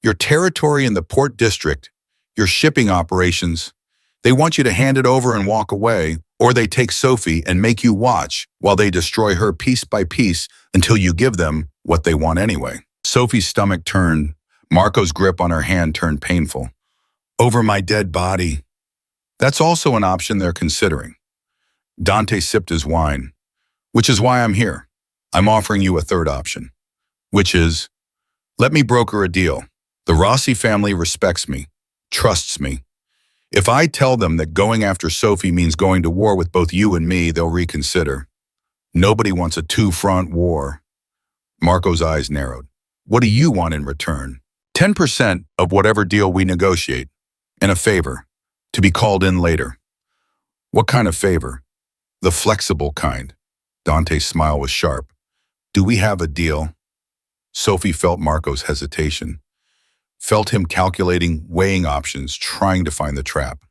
Your territory in the port district, your shipping operations. They want you to hand it over and walk away, or they take Sophie and make you watch while they destroy her piece by piece until you give them what they want anyway. Sophie's stomach turned. Marco's grip on her hand turned painful. Over my dead body. That's also an option they're considering. Dante sipped his wine. Which is why I'm here. I'm offering you a third option. Which is, let me broker a deal. The Rossi family respects me, trusts me. If I tell them that going after Sophie means going to war with both you and me, they'll reconsider. Nobody wants a two-front war. Marco's eyes narrowed. What do you want in return? 10% of whatever deal we negotiate. And a favor, to be called in later. What kind of favor? The flexible kind. Dante's smile was sharp. Do we have a deal? Sophie felt Marco's hesitation. Felt him calculating, weighing options, trying to find the trap.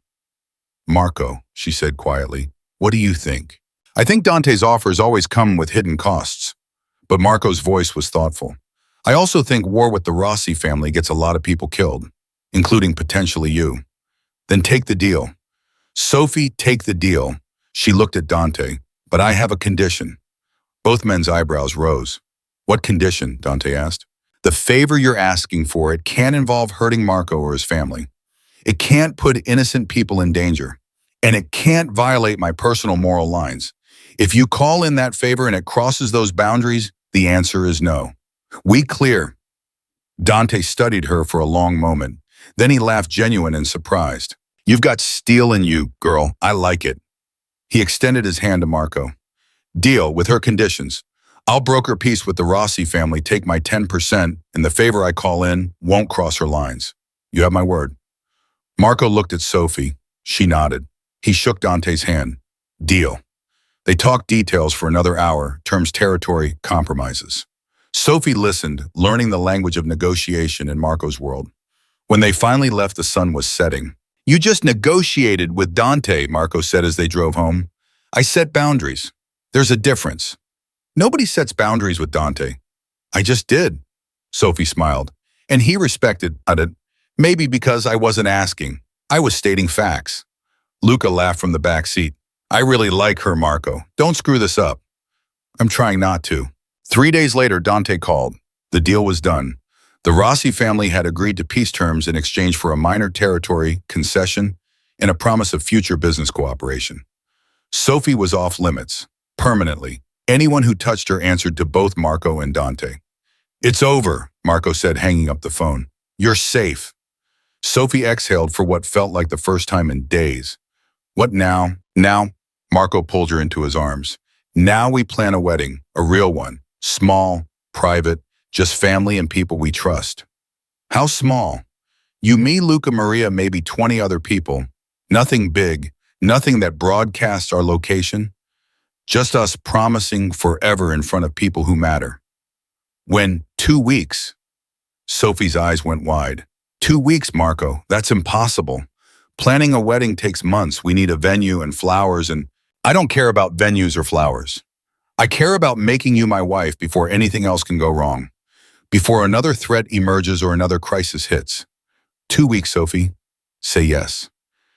Marco, she said quietly, what do you think? I think Dante's offers always come with hidden costs. But Marco's voice was thoughtful. I also think war with the Rossi family gets a lot of people killed, including potentially you. Then take the deal. Sophie, take the deal. She looked at Dante. But I have a condition. Both men's eyebrows rose. What condition? Dante asked. The favor you're asking for, it can't involve hurting Marco or his family. It can't put innocent people in danger. And it can't violate my personal moral lines. If you call in that favor and it crosses those boundaries, the answer is no. We clear. Dante studied her for a long moment. Then he laughed, genuine and surprised. You've got steel in you, girl. I like it. He extended his hand to Marco. Deal with her conditions. I'll broker peace with the Rossi family, take my 10%, and the favor I call in won't cross her lines. You have my word. Marco looked at Sophie. She nodded. He shook Dante's hand. Deal. They talked details for another hour, terms, territory, compromises. Sophie listened, learning the language of negotiation in Marco's world. When they finally left, the sun was setting. You just negotiated with Dante, Marco said as they drove home. I set boundaries. There's a difference. Nobody sets boundaries with Dante. I just did. Sophie smiled. And he respected it. Maybe because I wasn't asking. I was stating facts. Luca laughed from the back seat. I really like her, Marco. Don't screw this up. I'm trying not to. 3 days later, Dante called. The deal was done. The Rossi family had agreed to peace terms in exchange for a minor territory concession and a promise of future business cooperation. Sophie was off limits, permanently. Anyone who touched her answered to both Marco and Dante. It's over, Marco said, hanging up the phone. You're safe. Sophie exhaled for what felt like the first time in days. What now? Now, Marco pulled her into his arms. Now we plan a wedding, a real one. Small, private, just family and people we trust. How small? You, me, Luca, Maria, maybe 20 other people. Nothing big, nothing that broadcasts our location. Just us promising forever in front of people who matter. When 2 weeks? Sophie's eyes went wide. 2 weeks, Marco, that's impossible. Planning a wedding takes months. We need a venue and flowers, and I don't care about venues or flowers. I care about making you my wife before anything else can go wrong. Before another threat emerges or another crisis hits. 2 weeks, Sophie. Say yes.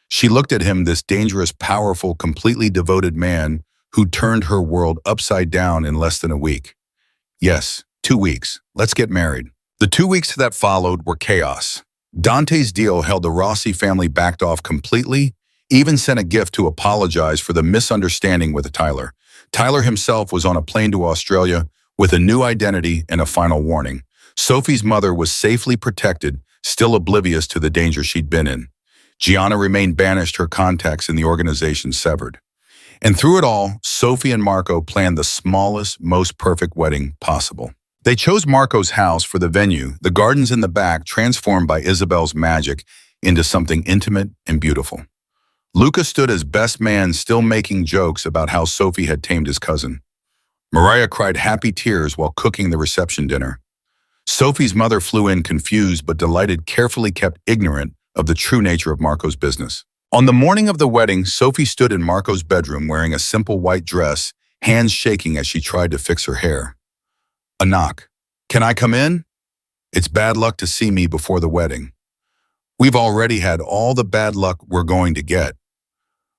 She looked at him, this dangerous, powerful, completely devoted man who turned her world upside down in less than a week. Yes, 2 weeks. Let's get married. The 2 weeks that followed were chaos. Dante's deal held the Rossi family backed off completely, even sent a gift to apologize for the misunderstanding with Tyler. Tyler himself was on a plane to Australia with a new identity and a final warning. Sophie's mother was safely protected, still oblivious to the danger she'd been in. Gianna remained banished, her contacts in the organization severed. And through it all, Sophie and Marco planned the smallest, most perfect wedding possible. They chose Marco's house for the venue, the gardens in the back transformed by Isabel's magic into something intimate and beautiful. Luca stood as best man, still making jokes about how Sophie had tamed his cousin. Mariah cried happy tears while cooking the reception dinner. Sophie's mother flew in confused but delighted, carefully kept ignorant of the true nature of Marco's business. On the morning of the wedding, Sophie stood in Marco's bedroom wearing a simple white dress, hands shaking as she tried to fix her hair. A knock. Can I come in? It's bad luck to see me before the wedding. We've already had all the bad luck we're going to get.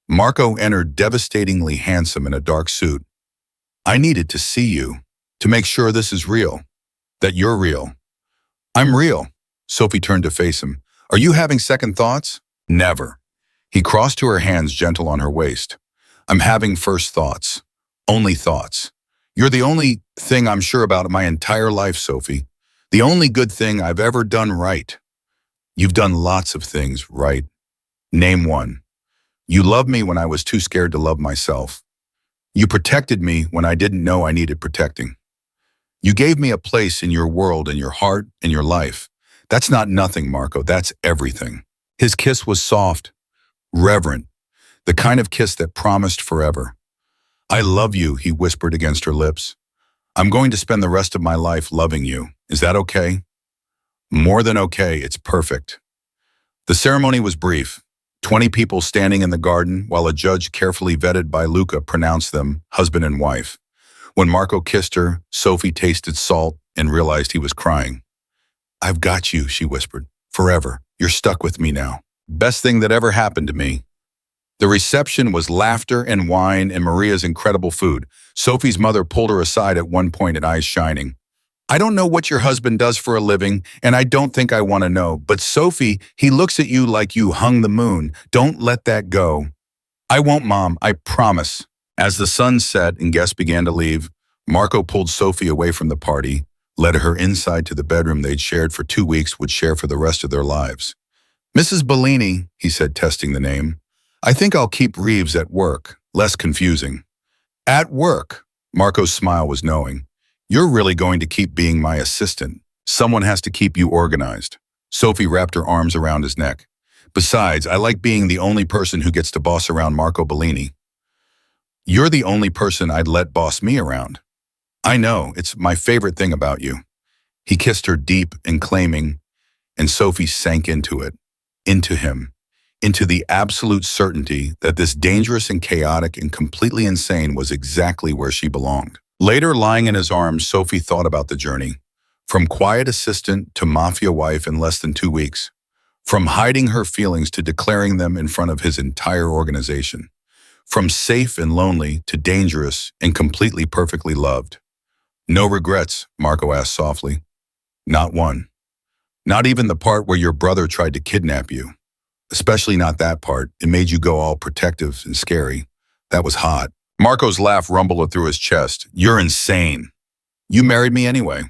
Marco entered, devastatingly handsome in a dark suit. I needed to see you, to make sure this is real, that you're real. I'm real. Sophie turned to face him. Are you having second thoughts? Never. He crossed to her hands, gentle on her waist. I'm having first thoughts. Only thoughts. You're the only thing I'm sure about in my entire life, Sophie. The only good thing I've ever done right. You've done lots of things right. Name one. You loved me when I was too scared to love myself. You protected me when I didn't know I needed protecting. You gave me a place in your world, in your heart, in your life. That's not nothing, Marco. That's everything. His kiss was soft, reverent, the kind of kiss that promised forever. I love you, he whispered against her lips. I'm going to spend the rest of my life loving you. Is that okay? More than okay, it's perfect. The ceremony was brief. 20 people standing in the garden while a judge carefully vetted by Luca pronounced them husband and wife. When Marco kissed her, Sophie tasted salt and realized he was crying. I've got you, she whispered. Forever. You're stuck with me now. Best thing that ever happened to me. The reception was laughter and wine and Maria's incredible food. Sophie's mother pulled her aside at one point and eyes shining. I don't know what your husband does for a living, and I don't think I want to know, but Sophie, he looks at you like you hung the moon. Don't let that go. I won't, Mom, I promise. As the sun set and guests began to leave, Marco pulled Sophie away from the party, led her inside to the bedroom they'd shared for 2 weeks, would share for the rest of their lives. Mrs. Bellini, he said, testing the name. I think I'll keep Reeves at work, less confusing. At work, Marco's smile was knowing. You're really going to keep being my assistant. Someone has to keep you organized. Sophie wrapped her arms around his neck. Besides, I like being the only person who gets to boss around Marco Bellini. You're the only person I'd let boss me around. I know, it's my favorite thing about you. He kissed her deep and claiming, and Sophie sank into it, into him, into the absolute certainty that this dangerous and chaotic and completely insane was exactly where she belonged. Later, lying in his arms, Sophie thought about the journey. From quiet assistant to mafia wife in less than 2 weeks. From hiding her feelings to declaring them in front of his entire organization. From safe and lonely to dangerous and completely perfectly loved. No regrets, Marco asked softly. Not one. Not even the part where your brother tried to kidnap you. Especially not that part. It made you go all protective and scary. That was hot. Marco's laugh rumbled through his chest. You're insane. You married me anyway.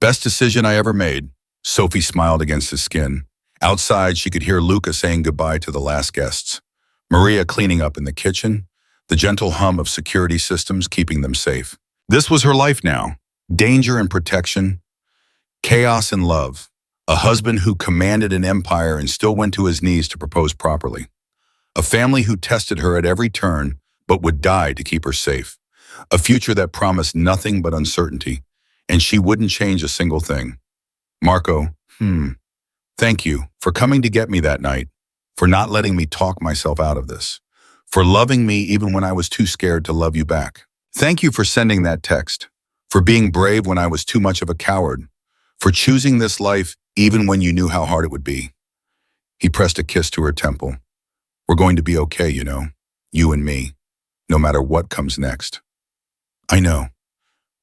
Best decision I ever made. Sophie smiled against his skin. Outside, she could hear Luca saying goodbye to the last guests. Maria cleaning up in the kitchen. The gentle hum of security systems keeping them safe. This was her life now. Danger and protection. Chaos and love. A husband who commanded an empire and still went to his knees to propose properly. A family who tested her at every turn, but would die to keep her safe. A future that promised nothing but uncertainty, and she wouldn't change a single thing. Marco, thank you for coming to get me that night, for not letting me talk myself out of this, for loving me even when I was too scared to love you back. Thank you for sending that text, for being brave when I was too much of a coward, for choosing this life even when you knew how hard it would be. He pressed a kiss to her temple. We're going to be okay, you know, you and me, no matter what comes next. I know.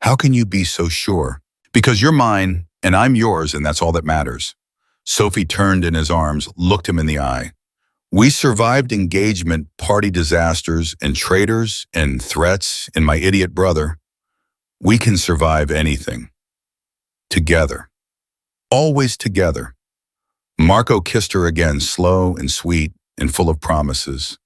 How can you be so sure? Because you're mine, and I'm yours, and that's all that matters. Sophie turned in his arms, looked him in the eye. We survived engagement, party disasters, and traitors, and threats, and my idiot brother. We can survive anything. Together. Always together. Marco kissed her again, slow and sweet and full of promises.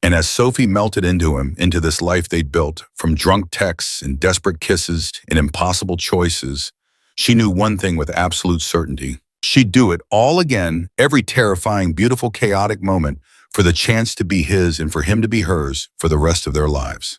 And as Sophie melted into him, into this life they'd built, from drunk texts and desperate kisses and impossible choices, she knew one thing with absolute certainty. She'd do it all again, every terrifying, beautiful, chaotic moment, for the chance to be his and for him to be hers for the rest of their lives.